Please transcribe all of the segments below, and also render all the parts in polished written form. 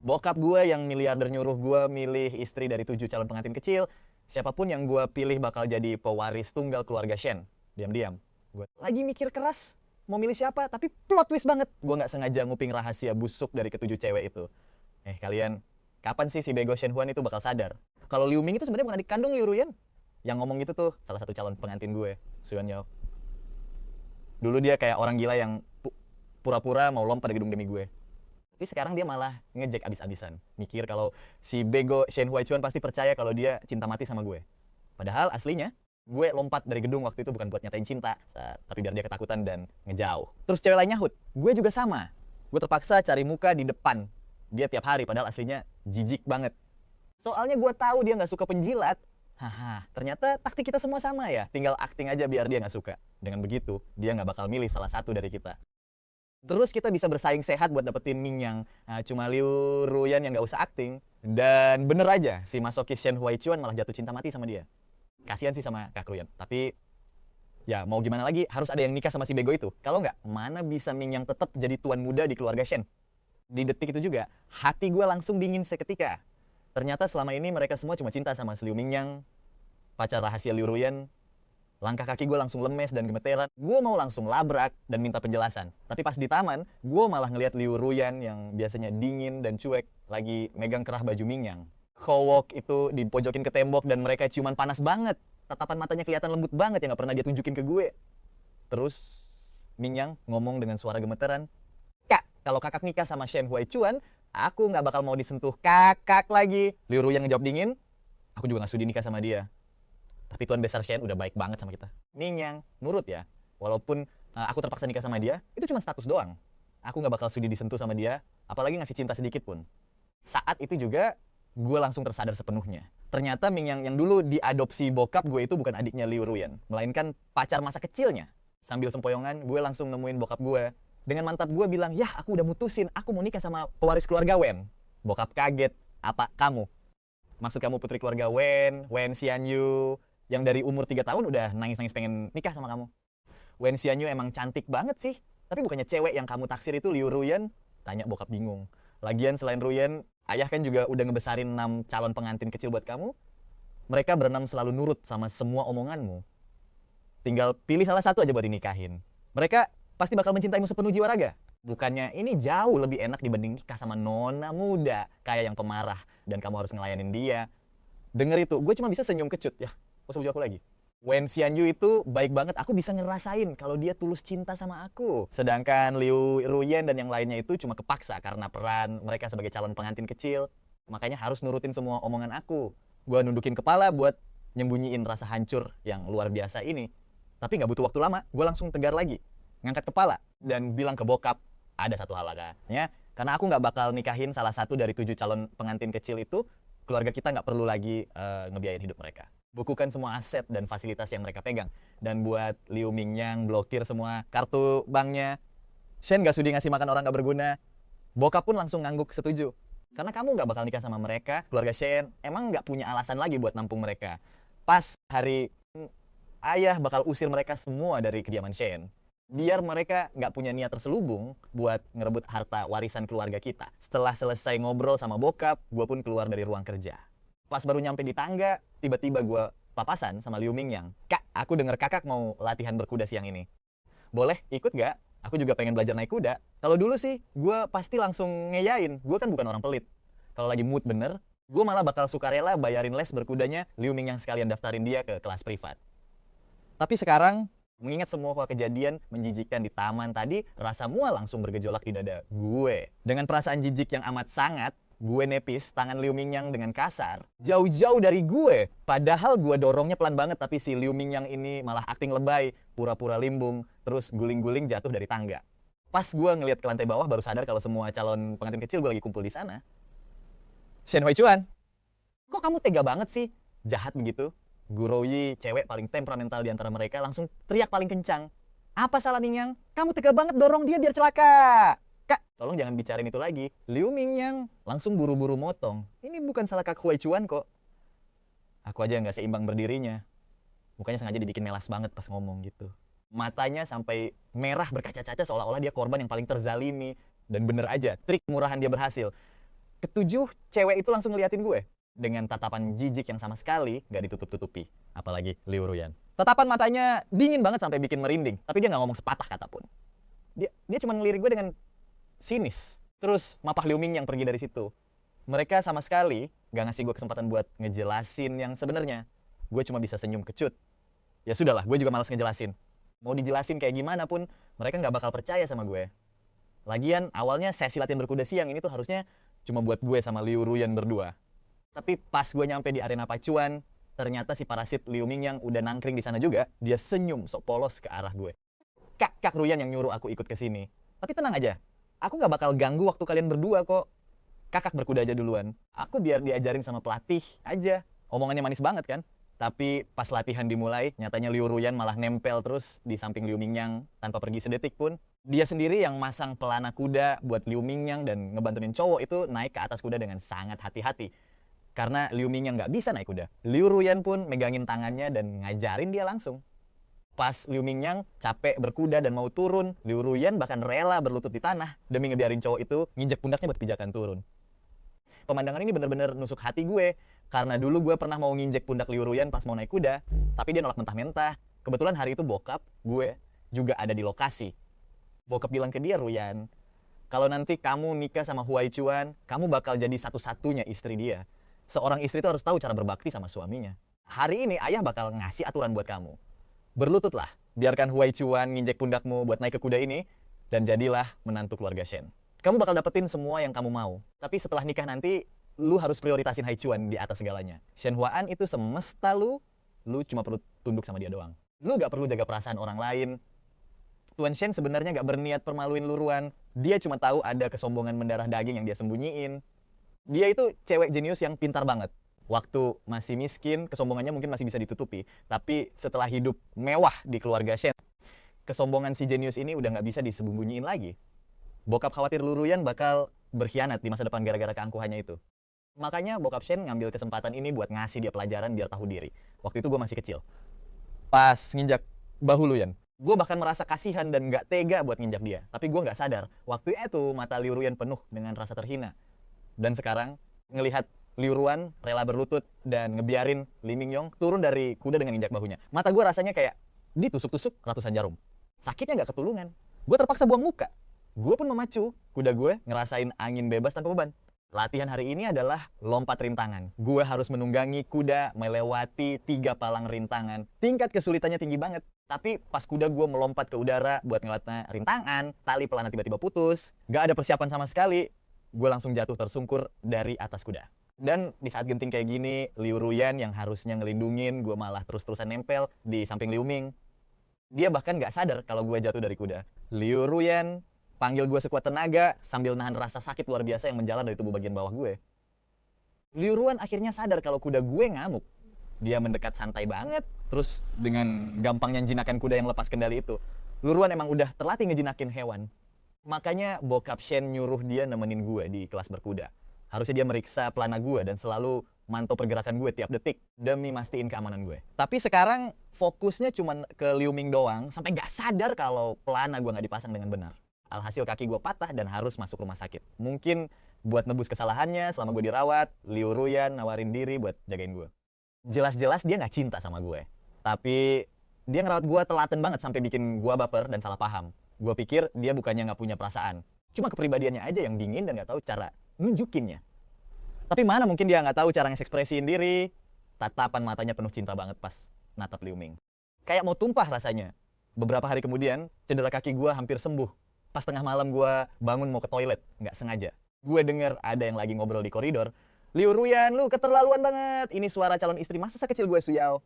Bokap gue yang miliarder nyuruh gue milih istri dari 7 calon pengantin kecil. Siapapun yang gue pilih bakal jadi pewaris tunggal keluarga Shen. Diam-diam. Gue lagi mikir keras mau milih siapa, tapi plot twist banget. Gue nggak sengaja nguping rahasia busuk dari ketujuh cewek itu. Kalian, kapan sih si bego Shen Huan itu bakal sadar? Kalau Liu Ming itu sebenarnya bukan adik kandung Liu Ruyan. Yang ngomong gitu tuh salah satu calon pengantin gue, Suyan Yao. Dulu dia kayak orang gila yang pura-pura mau lompat dari gedung demi gue. Tapi sekarang dia malah ngejek abis-abisan. Mikir kalau si bego Shen Huaichuan pasti percaya kalau dia cinta mati sama gue. Padahal aslinya, gue lompat dari gedung waktu itu bukan buat nyatain cinta, tapi biar dia ketakutan dan ngejauh. Terus cewek lainnya nyahut, gue juga sama. Gue terpaksa cari muka di depan dia tiap hari, padahal aslinya jijik banget. Soalnya gue tahu dia nggak suka penjilat. Haha, ternyata taktik kita semua sama ya. Tinggal acting aja biar dia nggak suka. Dengan begitu, dia nggak bakal milih salah satu dari kita. Terus kita bisa bersaing sehat buat dapetin Ming yang cuma Liu Ruyan yang nggak usah acting. Dan bener aja, si masokis Shen Huaichuan malah jatuh cinta mati sama dia. Kasian sih sama Kak Ruyan. Tapi ya mau gimana lagi, harus ada yang nikah sama si bego itu. Kalau nggak, mana bisa Ming yang tetap jadi tuan muda di keluarga Shen. Di detik itu juga, hati gue langsung dingin seketika. Ternyata selama ini mereka semua cuma cinta sama si Liu Mingyang, pacar rahasia Liu Ruyan. Langkah kaki gue langsung lemes dan gemeteran. Gue mau langsung labrak dan minta penjelasan. Tapi pas di taman, gue malah ngeliat Liu Ruyan yang biasanya dingin dan cuek lagi megang kerah baju Mingyang. Howok itu dipojokin ke tembok dan mereka ciuman panas banget. Tatapan matanya kelihatan lembut banget yang gak pernah dia tunjukin ke gue. Terus Mingyang ngomong dengan suara gemeteran, "Kak, kalau kakak nikah sama Shen Huaichuan, aku gak bakal mau disentuh kakak lagi." Liu Ruyan ngejawab dingin, "Aku juga gak sudi nikah sama dia. Tapi Tuan Besar Shen udah baik banget sama kita." Mingyang nurut ya. Walaupun aku terpaksa nikah sama dia, itu cuma status doang. Aku gak bakal sudi disentuh sama dia, apalagi ngasih cinta sedikit pun. Saat itu juga, gue langsung tersadar sepenuhnya. Ternyata Mingyang yang dulu diadopsi bokap gue itu bukan adiknya Liu Ruyan, melainkan pacar masa kecilnya. Sambil sempoyongan, gue langsung nemuin bokap gue. Dengan mantap gue bilang, "Yah, aku udah mutusin, aku mau nikah sama pewaris keluarga Wen." Bokap kaget, "Apa kamu? Maksud kamu putri keluarga Wen, Wen Xianyu, yang dari umur 3 tahun udah nangis-nangis pengen nikah sama kamu?" "Wen Xianyu emang cantik banget sih, tapi bukannya cewek yang kamu taksir itu Liu Ruyan?" Tanya bokap bingung. "Lagian selain Ruyan, ayah kan juga udah ngebesarin 6 calon pengantin kecil buat kamu. Mereka berenam selalu nurut sama semua omonganmu. Tinggal pilih salah satu aja buat dinikahin. Mereka pasti bakal mencintaimu sepenuh jiwa raga. Bukannya ini jauh lebih enak dibanding nikah sama nona muda kayak yang pemarah dan kamu harus ngelayanin dia." Denger itu, gue cuma bisa senyum kecut ya. Gak usah aku lagi. Wen Xianyu itu baik banget, aku bisa ngerasain kalau dia tulus cinta sama aku. Sedangkan Liu Ruyan dan yang lainnya itu cuma kepaksa karena peran mereka sebagai calon pengantin kecil. Makanya harus nurutin semua omongan aku. Gue nundukin kepala buat nyembunyiin rasa hancur yang luar biasa ini. Tapi gak butuh waktu lama, gue langsung tegar lagi. Ngangkat kepala dan bilang ke bokap, ada satu hal ya. Karena aku gak bakal nikahin salah satu dari 7 calon pengantin kecil itu, keluarga kita gak perlu lagi ngebiayain hidup mereka. Bukukan semua aset dan fasilitas yang mereka pegang. Dan buat Liu Mingyang blokir semua kartu banknya. Shen gak sudi ngasih makan orang gak berguna. Bokap pun langsung ngangguk setuju. Karena kamu gak bakal nikah sama mereka, keluarga Shen emang gak punya alasan lagi buat nampung mereka. Pas hari ayah bakal usir mereka semua dari kediaman Shen. Biar mereka gak punya niat terselubung buat ngerebut harta warisan keluarga kita. Setelah selesai ngobrol sama bokap, gue pun keluar dari ruang kerja. Pas baru nyampe di tangga, tiba-tiba gue papasan sama Liu Mingyang. "Kak, aku denger kakak mau latihan berkuda siang ini. Boleh ikut gak? Aku juga pengen belajar naik kuda." Kalau dulu sih, gue pasti langsung ngeyain. Gue kan bukan orang pelit. Kalau lagi mood bener, gue malah bakal sukarela bayarin les berkudanya Liu Mingyang sekalian daftarin dia ke kelas privat. Tapi sekarang, mengingat semua kejadian menjijikkan di taman tadi, rasa mual langsung bergejolak di dada gue. Dengan perasaan jijik yang amat sangat, gue nepis tangan Liu Mingyang dengan kasar. Jauh-jauh dari gue. Padahal gue dorongnya pelan banget, tapi si Liu Mingyang ini malah akting lebay, pura-pura limbung, terus guling-guling jatuh dari tangga. Pas gue ngeliat ke lantai bawah, baru sadar kalau semua calon pengantin kecil gue lagi kumpul di sana. "Shen Huaichuan, kok kamu tega banget sih?" Jahat begitu. Guru Yi, cewek paling temperamental di antara mereka, langsung teriak paling kencang. "Apa salah Mingyang? Kamu tega banget dorong dia biar celaka." "Kak, tolong jangan bicarain itu lagi." Liu Mingyang langsung buru-buru motong. "Ini bukan salah Kak Huaichuan kok. Aku aja nggak seimbang berdirinya." Mukanya sengaja dibikin melas banget pas ngomong gitu. Matanya sampai merah berkaca-kaca seolah-olah dia korban yang paling terzalimi. Dan bener aja, trik murahan dia berhasil. Ketujuh, cewek itu langsung ngeliatin gue dengan tatapan jijik yang sama sekali gak ditutup-tutupi. Apalagi Liu Ruyan. Tatapan matanya dingin banget sampai bikin merinding, tapi dia gak ngomong sepatah kata pun. Dia cuma ngelirik gue dengan sinis. Terus Mapah Liu Ming yang pergi dari situ. Mereka sama sekali gak ngasih gue kesempatan buat ngejelasin yang sebenarnya. Gue cuma bisa senyum kecut. Ya sudahlah, gue juga malas ngejelasin. Mau dijelasin kayak gimana pun, mereka gak bakal percaya sama gue. Lagian awalnya sesi latihan berkuda siang ini tuh harusnya cuma buat gue sama Liu Ruyan berdua. Tapi pas gue nyampe di arena pacuan, ternyata si parasit Liu Ming yang udah nangkring di sana juga, dia senyum sok polos ke arah gue. Kak Ruyan yang nyuruh aku ikut ke sini. Tapi tenang aja, aku gak bakal ganggu waktu kalian berdua kok. Kakak berkuda aja duluan. Aku biar diajarin sama pelatih aja. Omongannya manis banget kan? Tapi pas latihan dimulai, nyatanya Liu Ruyan malah nempel terus di samping Liu Mingyang tanpa pergi sedetik pun. Dia sendiri yang masang pelana kuda buat Liu Mingyang dan ngebantuin cowok itu naik ke atas kuda dengan sangat hati-hati. Karena Liu Mingyang nggak bisa naik kuda. Liu Ruyan pun megangin tangannya dan ngajarin dia langsung. Pas Liu Mingyang capek berkuda dan mau turun, Liu Ruyan bahkan rela berlutut di tanah demi ngebiarin cowok itu nginjek pundaknya buat pijakan turun. Pemandangan ini bener-bener nusuk hati gue. Karena dulu gue pernah mau nginjek pundak Liu Ruyan pas mau naik kuda, tapi dia nolak mentah-mentah. Kebetulan hari itu bokap gue juga ada di lokasi. Bokap bilang ke dia, Ruyan, kalau nanti kamu nikah sama Huai Chuan, kamu bakal jadi satu-satunya istri dia. Seorang istri itu harus tahu cara berbakti sama suaminya. Hari ini ayah bakal ngasih aturan buat kamu. Berlututlah, biarkan Huai Chuan nginjek pundakmu buat naik ke kuda ini, dan jadilah menantu keluarga Shen. Kamu bakal dapetin semua yang kamu mau. Tapi setelah nikah nanti, lu harus prioritasin Hai Chuan di atas segalanya. Shen Huan itu semesta lu cuma perlu tunduk sama dia doang. Lu gak perlu jaga perasaan orang lain. Tuan Shen sebenarnya gak berniat permaluin Lu Ruyan. Dia cuma tahu ada kesombongan mendarah daging yang dia sembunyiin. Dia itu cewek jenius yang pintar banget. Waktu masih miskin, kesombongannya mungkin masih bisa ditutupi. Tapi setelah hidup mewah di keluarga Shen, kesombongan si jenius ini udah gak bisa disembunyiin lagi. Bokap khawatir Lu Ruyan bakal berkhianat di masa depan gara-gara keangkuhannya itu. Makanya bokap Shen ngambil kesempatan ini buat ngasih dia pelajaran biar tahu diri. Waktu itu gue masih kecil. Pas nginjak bahu Ruyan, gue bahkan merasa kasihan dan gak tega buat nginjak dia. Tapi gue gak sadar, waktu itu mata Liu Ruyan penuh dengan rasa terhina. Dan sekarang, ngelihat Liu Ruyan rela berlutut dan ngebiarin Li Mingyong turun dari kuda dengan injak bahunya. Mata gue rasanya kayak ditusuk-tusuk ratusan jarum. Sakitnya gak ketulungan. Gue terpaksa buang muka. Gue pun memacu, kuda gue ngerasain angin bebas tanpa beban. Latihan hari ini adalah lompat rintangan. Gue harus menunggangi kuda melewati 3 palang rintangan. Tingkat kesulitannya tinggi banget. Tapi pas kuda gue melompat ke udara buat ngelatih rintangan, tali pelana tiba-tiba putus. Gak ada persiapan sama sekali. Gue langsung jatuh tersungkur dari atas kuda. Dan di saat genting kayak gini, Liu Ruyan yang harusnya ngelindungin, gue malah terus-terusan nempel di samping Liu Ming. Dia bahkan gak sadar kalau gue jatuh dari kuda. Liu Ruyan panggil gue sekuat tenaga sambil nahan rasa sakit luar biasa yang menjalar dari tubuh bagian bawah gue. Liu Ruyan akhirnya sadar kalau kuda gue ngamuk. Dia mendekat santai banget, terus dengan gampangnya jinakan kuda yang lepas kendali itu. Liu Ruyan emang udah terlatih ngejinakin hewan. Makanya bokap Shen nyuruh dia nemenin gue di kelas berkuda. Harusnya dia meriksa pelana gue dan selalu mantau pergerakan gue tiap detik demi mastiin keamanan gue. Tapi sekarang fokusnya cuma ke Liu Ming doang sampai gak sadar kalau pelana gue gak dipasang dengan benar. Alhasil kaki gue patah dan harus masuk rumah sakit. Mungkin buat nebus kesalahannya selama gue dirawat, Liu Ruyan nawarin diri buat jagain gue. Jelas-jelas dia gak cinta sama gue. Tapi dia ngerawat gue telaten banget sampai bikin gue baper dan salah paham. Gue pikir dia bukannya gak punya perasaan. Cuma kepribadiannya aja yang dingin dan gak tahu cara nunjukinnya. Tapi mana mungkin dia gak tahu cara ngekspresiin diri. Tatapan matanya penuh cinta banget pas natap Liu Ming. Kayak mau tumpah rasanya. Beberapa hari kemudian, cedera kaki gue hampir sembuh. Pas tengah malam gue bangun mau ke toilet, nggak sengaja. Gue denger ada yang lagi ngobrol di koridor. Liu Ruyan, lu keterlaluan banget. Ini suara calon istri masa sekecil gue Suyao.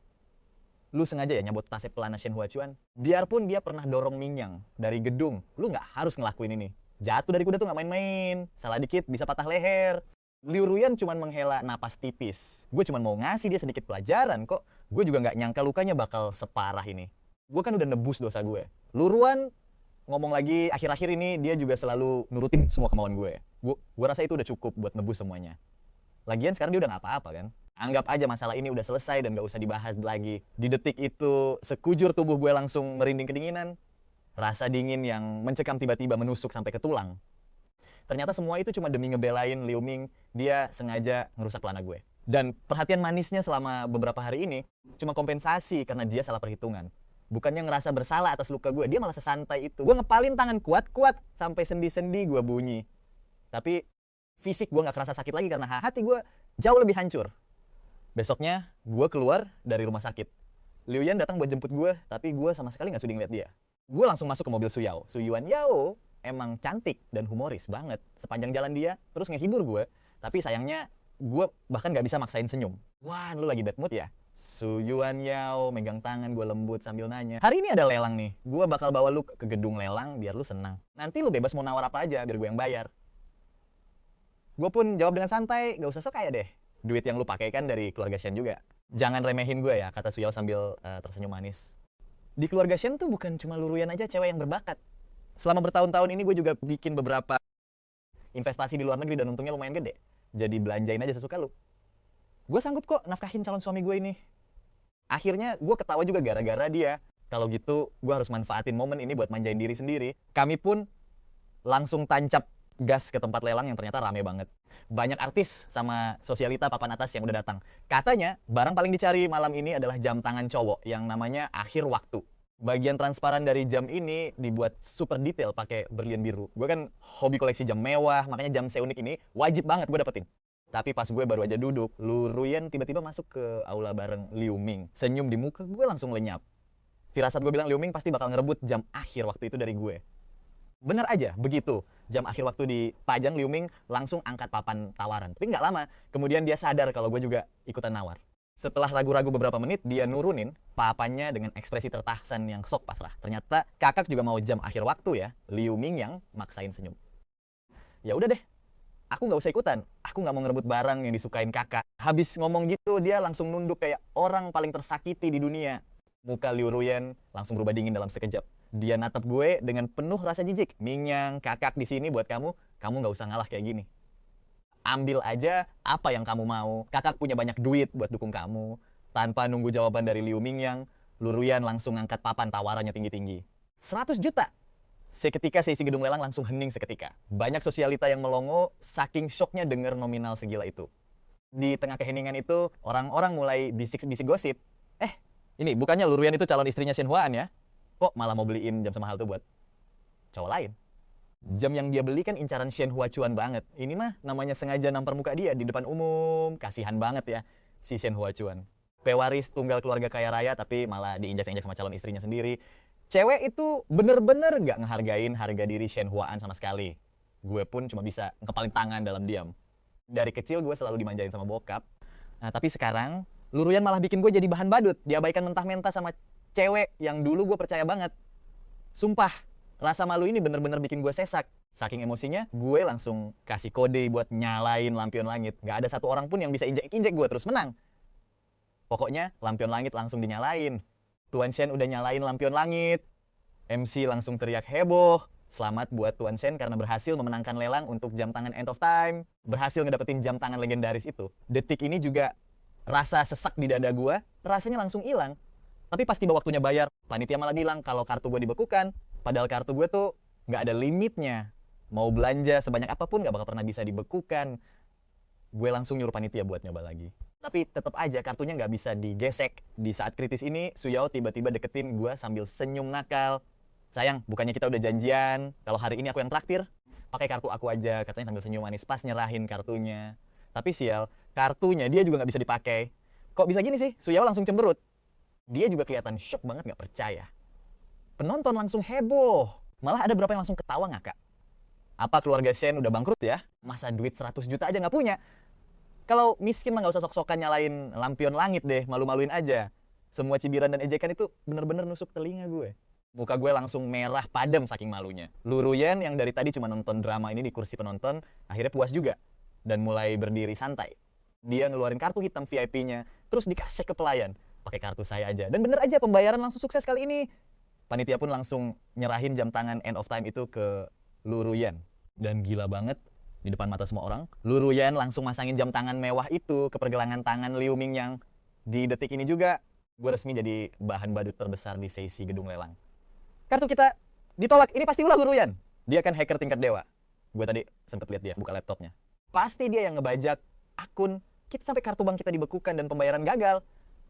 Lu sengaja ya nyabot tasnya pelana Shen Huachuan? Biarpun dia pernah dorong Mingyang dari gedung, lu nggak harus ngelakuin ini. Jatuh dari kuda tuh nggak main-main. Salah dikit bisa patah leher. Liu Ruyan cuma menghela napas tipis. Gue cuma mau ngasih dia sedikit pelajaran kok. Gue juga nggak nyangka lukanya bakal separah ini. Gue kan udah nebus dosa gue. Liu Ruyan ngomong lagi, akhir-akhir ini dia juga selalu nurutin semua kemauan gue. Gue rasa itu udah cukup buat nebus semuanya. Lagian sekarang dia udah gak apa-apa kan. Anggap aja masalah ini udah selesai dan gak usah dibahas lagi. Di detik itu, sekujur tubuh gue langsung merinding kedinginan. Rasa dingin yang mencekam tiba-tiba menusuk sampai ke tulang. Ternyata semua itu cuma demi ngebelain Liu Ming, dia sengaja ngerusak pelana gue. Dan perhatian manisnya selama beberapa hari ini cuma kompensasi karena dia salah perhitungan. Bukannya ngerasa bersalah atas luka gue, dia malah sesantai itu. Gue ngepalin tangan kuat-kuat sampai sendi-sendi gue bunyi. Tapi fisik gue gak kerasa sakit lagi karena hati gue jauh lebih hancur. Besoknya gue keluar dari rumah sakit. Liu Yan datang buat jemput gue, tapi gue sama sekali gak sudi ngeliat dia. Gue langsung masuk ke mobil Su Yao. Su Yuan Yao emang cantik dan humoris banget. Sepanjang jalan dia terus ngehibur gue. Tapi sayangnya gue bahkan gak bisa maksain senyum. Wah, lu lagi bad mood ya? Su Yuan Yao megang tangan gue lembut sambil nanya, hari ini ada lelang nih, gue bakal bawa lu ke gedung lelang biar lu senang. Nanti lu bebas mau nawar apa aja biar gue yang bayar. Gue pun jawab dengan santai, gak usah sok kaya deh. Duit yang lu pakai kan dari keluarga Shen juga. Jangan remehin gue ya, kata Su Yao sambil tersenyum manis. Di keluarga Shen tuh bukan cuma Lu Ruyan aja cewek yang berbakat. Selama bertahun-tahun ini gue juga bikin beberapa investasi di luar negeri dan untungnya lumayan gede. Jadi belanjain aja sesuka lu. Gue sanggup kok nafkahin calon suami gue ini. Akhirnya gue ketawa juga gara-gara dia. Kalau gitu gue harus manfaatin momen ini buat manjain diri sendiri. Kami pun langsung tancap gas ke tempat lelang yang ternyata rame banget. Banyak artis sama sosialita papan atas yang udah datang. Katanya barang paling dicari malam ini adalah jam tangan cowok yang namanya akhir waktu. Bagian transparan dari jam ini dibuat super detail pakai berlian biru. Gue kan hobi koleksi jam mewah, makanya jam seunik ini wajib banget gue dapetin. Tapi pas gue baru aja duduk, Lu Ruyan tiba-tiba masuk ke aula bareng Liu Ming. Senyum di muka gue langsung lenyap. Firasat gue bilang Liu Ming pasti bakal ngerebut jam akhir waktu itu dari gue. Bener aja, begitu. Jam akhir waktu dipajang, Liu Ming langsung angkat papan tawaran. Tapi nggak lama, kemudian dia sadar kalau gue juga ikutan nawar. Setelah ragu-ragu beberapa menit, dia nurunin papannya dengan ekspresi tertahsan yang sok pasrah. Ternyata kakak juga mau jam akhir waktu ya, Liu Ming yang maksain senyum. Ya udah deh, aku nggak usah ikutan. Aku nggak mau ngerebut barang yang disukain kakak. Habis ngomong gitu, dia langsung nunduk kayak orang paling tersakiti di dunia. Muka Liu Ruyan langsung berubah dingin dalam sekejap. Dia natap gue dengan penuh rasa jijik. Mingyang, kakak di sini buat kamu nggak usah ngalah kayak gini. Ambil aja apa yang kamu mau. Kakak punya banyak duit buat dukung kamu. Tanpa nunggu jawaban dari Liu Mingyang, Lu Ruyan langsung ngangkat papan tawarannya tinggi-tinggi. 100 juta! Seketika seisi gedung lelang langsung hening seketika. Banyak sosialita yang melongo saking syoknya denger nominal segila itu. Di tengah keheningan itu, orang-orang mulai bisik-bisik gosip. Ini bukannya Lu Ruyan itu calon istrinya Shen Huan ya? Kok malah mau beliin jam semahal itu buat cowok lain? Jam yang dia beli kan incaran Shen Huachuan banget. Ini mah namanya sengaja nampar muka dia di depan umum. Kasihan banget ya si Shen Huachuan. Pewaris tunggal keluarga kaya raya tapi malah diinjak-injak sama calon istrinya sendiri. Cewek itu bener-bener nggak ngehargain harga diri Shen Huan sama sekali. Gue pun cuma bisa ngepalin tangan dalam diam. Dari kecil gue selalu dimanjain sama bokap. Nah tapi sekarang Lu Ruyan malah bikin gue jadi bahan badut. Diabaikan mentah-mentah sama cewek yang dulu gue percaya banget. Sumpah, rasa malu ini bener-bener bikin gue sesak. Saking emosinya, gue langsung kasih kode buat nyalain lampion langit. Gak ada satu orang pun yang bisa injek-injek gue terus menang. Pokoknya lampion langit langsung dinyalain. Tuan Shen udah nyalain lampion langit. MC langsung teriak heboh. Selamat buat Tuan Shen karena berhasil memenangkan lelang untuk jam tangan End of Time. Berhasil ngedapetin jam tangan legendaris itu. Detik ini juga rasa sesak di dada gue, rasanya langsung hilang. Tapi pas tiba waktunya bayar, panitia malah bilang kalau kartu gue dibekukan. Padahal kartu gue tuh nggak ada limitnya. Mau belanja sebanyak apapun nggak bakal pernah bisa dibekukan. Gue langsung nyuruh panitia buat nyoba lagi. Tapi tetap aja kartunya nggak bisa digesek. Di saat kritis ini, Su Yao tiba-tiba deketin gue sambil senyum nakal. Sayang, bukannya kita udah janjian. Kalau hari ini aku yang traktir, pakai kartu aku aja. Katanya sambil senyum manis pas nyerahin kartunya. Tapi sial, kartunya dia juga nggak bisa dipakai. Kok bisa gini sih? Su Yao langsung cemberut. Dia juga kelihatan shock banget nggak percaya. Penonton langsung heboh. Malah ada berapa yang langsung ketawa ngakak. Apa keluarga Shen udah bangkrut ya? Masa duit 100 juta aja nggak punya? Kalau miskin mah nggak usah sok-sokan nyalain lampion langit deh, malu-maluin aja. Semua cibiran dan ejekan itu bener-bener nusuk telinga gue. Muka gue langsung merah padam saking malunya. Lu Ruyan yang dari tadi cuma nonton drama ini di kursi penonton, akhirnya puas juga. Dan mulai berdiri santai. Dia ngeluarin kartu hitam VIP-nya, terus dikasih ke pelayan. Pakai kartu saya aja. Dan bener aja pembayaran langsung sukses kali ini. Panitia pun langsung nyerahin jam tangan End of Time itu ke Lu Ruyan. Dan gila banget, di depan mata semua orang, Lu Ruyan langsung masangin jam tangan mewah itu ke pergelangan tangan Liu Mingyang. Di detik ini juga, gue resmi jadi bahan badut terbesar di sesi gedung lelang. Kartu kita ditolak, ini pasti ulah Lu Ruyan. Dia kan hacker tingkat dewa. Gue tadi sempet lihat dia buka laptopnya. Pasti dia yang ngebajak akun kita sampai kartu bank kita dibekukan dan pembayaran gagal.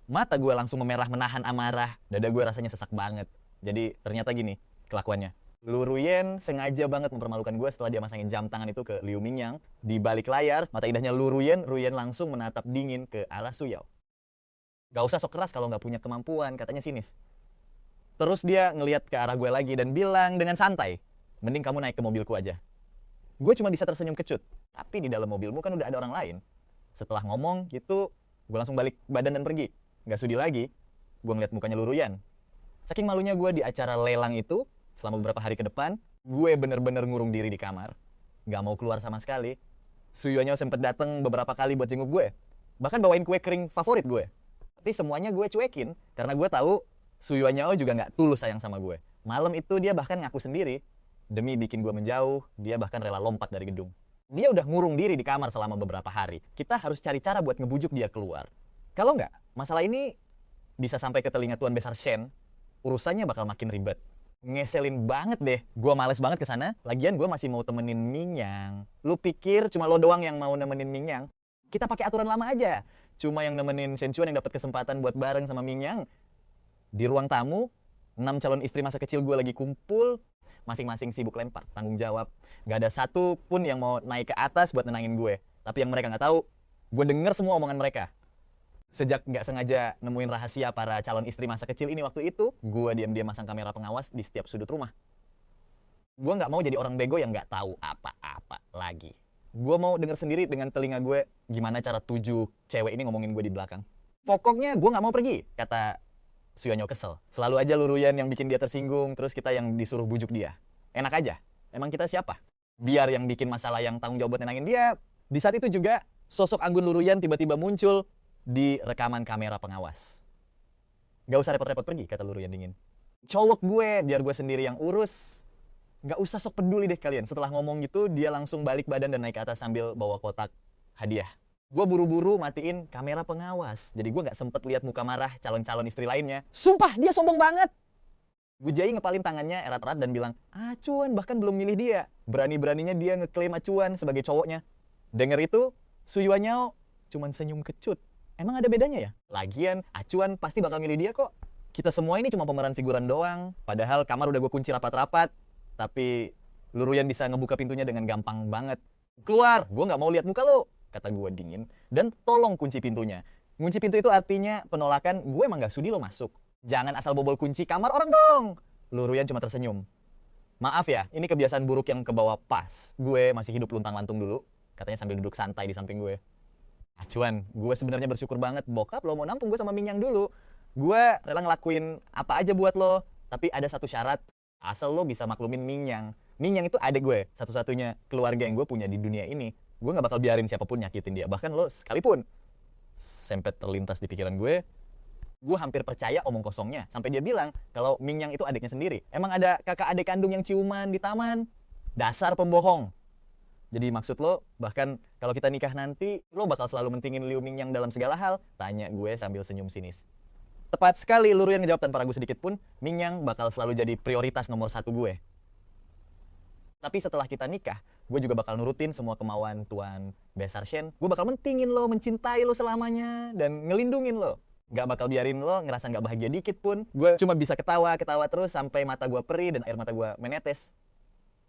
Mata gue langsung memerah menahan amarah. Dada gue rasanya sesak banget. Jadi ternyata gini kelakuannya. Lu Ruyen sengaja banget mempermalukan gue setelah dia masangin jam tangan itu ke Liu Mingyang. Di balik layar, mata indahnya Lu Ruyen langsung menatap dingin ke arah Su Yao. Gak usah sok keras kalau gak punya kemampuan, katanya sinis. Terus dia ngelihat ke arah gue lagi dan bilang dengan santai, mending kamu naik ke mobilku aja. Gue cuma bisa tersenyum kecut, tapi di dalam mobilmu kan udah ada orang lain. Setelah ngomong gitu, gue langsung balik badan dan pergi. Gak sudi lagi, gue ngeliat mukanya Lu Ruyen. Saking malunya gue di acara lelang itu, selama beberapa hari ke depan, gue bener-bener ngurung diri di kamar. Gak mau keluar sama sekali. Su Yuanyao sempet dateng beberapa kali buat jenguk gue. Bahkan bawain kue kering favorit gue. Tapi semuanya gue cuekin, karena gue tahu Su Yuanyao juga gak tulus sayang sama gue. Malam itu dia bahkan ngaku sendiri, demi bikin gue menjauh, dia bahkan rela lompat dari gedung. Dia udah ngurung diri di kamar selama beberapa hari. Kita harus cari cara buat ngebujuk dia keluar. Kalau nggak, masalah ini bisa sampai ke telinga Tuan Besar Shen, urusannya bakal makin ribet. Ngeselin banget deh. Gue males banget ke sana. Lagian gue masih mau temenin Mingyang. Lu pikir cuma lo doang yang mau nemenin Mingyang? Kita pakai aturan lama aja. Cuma yang nemenin Shen Chuan yang dapat kesempatan buat bareng sama Mingyang. Di ruang tamu, 6 calon istri masa kecil gue lagi kumpul. Masing-masing sibuk lempar tanggung jawab. Gak ada satu pun yang mau naik ke atas buat nenangin gue. Tapi yang mereka nggak tahu, gue denger semua omongan mereka. Sejak nggak sengaja nemuin rahasia para calon istri masa kecil ini waktu itu, gue diam-diam masang kamera pengawas di setiap sudut rumah. Gue nggak mau jadi orang bego yang nggak tahu apa-apa lagi. Gue mau denger sendiri dengan telinga gue gimana cara 7 cewek ini ngomongin gue di belakang. Pokoknya gue nggak mau pergi, kata Su Yuanyao kesel. Selalu aja Lu Ruyen yang bikin dia tersinggung, terus kita yang disuruh bujuk dia. Enak aja. Emang kita siapa? Biar yang bikin masalah yang tanggung jawab buat nenangin dia. Di saat itu juga, sosok Anggun Lu Ruyen tiba-tiba muncul di rekaman kamera pengawas. Gak usah repot-repot pergi, kata Lu Ruyen dingin. Colok gue, biar gue sendiri yang urus. Gak usah sok peduli deh kalian. Setelah ngomong gitu, dia langsung balik badan dan naik ke atas sambil bawa kotak hadiah. Gue buru-buru matiin kamera pengawas. Jadi gue gak sempet lihat muka marah calon-calon istri lainnya. Sumpah, dia sombong banget! Bu Jai ngepalin tangannya erat-erat dan bilang, Acuan bahkan belum milih dia. Berani-beraninya dia ngeklaim Acuan sebagai cowoknya. Denger itu, Su Yuanyao cuman senyum kecut. Emang ada bedanya ya? Lagian, Acuan pasti bakal milih dia kok. Kita semua ini cuma pemeran figuran doang. Padahal kamar udah gue kunci rapat-rapat. Tapi Lu Ruyen bisa ngebuka pintunya dengan gampang banget. Keluar, gue gak mau lihat muka lo, kata gue dingin. Dan tolong kunci pintunya. Ngunci pintu itu artinya penolakan, gue emang gak sudi lo masuk. Jangan asal bobol kunci kamar orang dong. Lu Ruyen cuma tersenyum. Maaf ya, ini kebiasaan buruk yang kebawa pas. Gue masih hidup luntang-lantung dulu. Katanya sambil duduk santai di samping gue. Acuan, gue sebenarnya bersyukur banget bokap lo mau nampung gue sama Mingyang dulu. Gue rela ngelakuin apa aja buat lo. Tapi ada satu syarat, asal lo bisa maklumin Mingyang. Mingyang itu adik gue, satu-satunya keluarga yang gue punya di dunia ini. Gue gak bakal biarin siapapun nyakitin dia, bahkan lo sekalipun. Sempet terlintas di pikiran gue hampir percaya omong kosongnya. Sampai dia bilang kalau Mingyang itu adiknya sendiri. Emang ada kakak adik kandung yang ciuman di taman? Dasar pembohong. Jadi maksud lo, bahkan kalau kita nikah nanti, lo bakal selalu mentingin Liu Mingyang dalam segala hal? Tanya gue sambil senyum sinis. Tepat sekali, Lu Ruyen ngejawab tanpa ragu sedikit pun, Mingyang bakal selalu jadi prioritas nomor 1 gue. Tapi setelah kita nikah, gue juga bakal nurutin semua kemauan Tuan Besar Shen. Gue bakal mentingin lo, mencintai lo selamanya, dan ngelindungin lo. Gak bakal biarin lo ngerasa gak bahagia dikit pun. Gue cuma bisa ketawa terus sampai mata gue perih dan air mata gue menetes.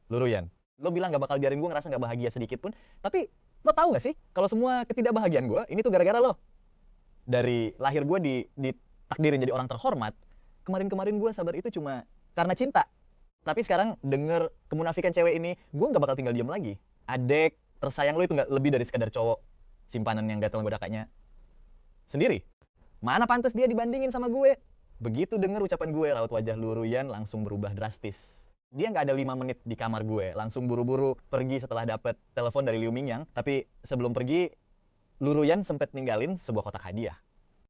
Lu Ruyen, lo bilang gak bakal biarin gue ngerasa gak bahagia sedikit pun. Tapi lo tahu gak sih kalau semua ketidakbahagiaan gue ini tuh gara-gara lo. Dari lahir gue ditakdirin jadi orang terhormat. Kemarin-kemarin gue sabar itu cuma karena cinta. Tapi sekarang denger kemunafikan cewek ini, gue gak bakal tinggal diam lagi. Adek tersayang lo itu gak lebih dari sekadar cowok simpanan yang gatel godakanya sendiri. Mana pantas dia dibandingin sama gue. Begitu denger ucapan gue, raut wajah Lu Ruyen langsung berubah drastis. Dia nggak ada 5 menit di kamar gue, langsung buru-buru pergi setelah dapet telepon dari Liu Mingyang. Tapi sebelum pergi, Lu Ruyen sempet ninggalin sebuah kotak hadiah.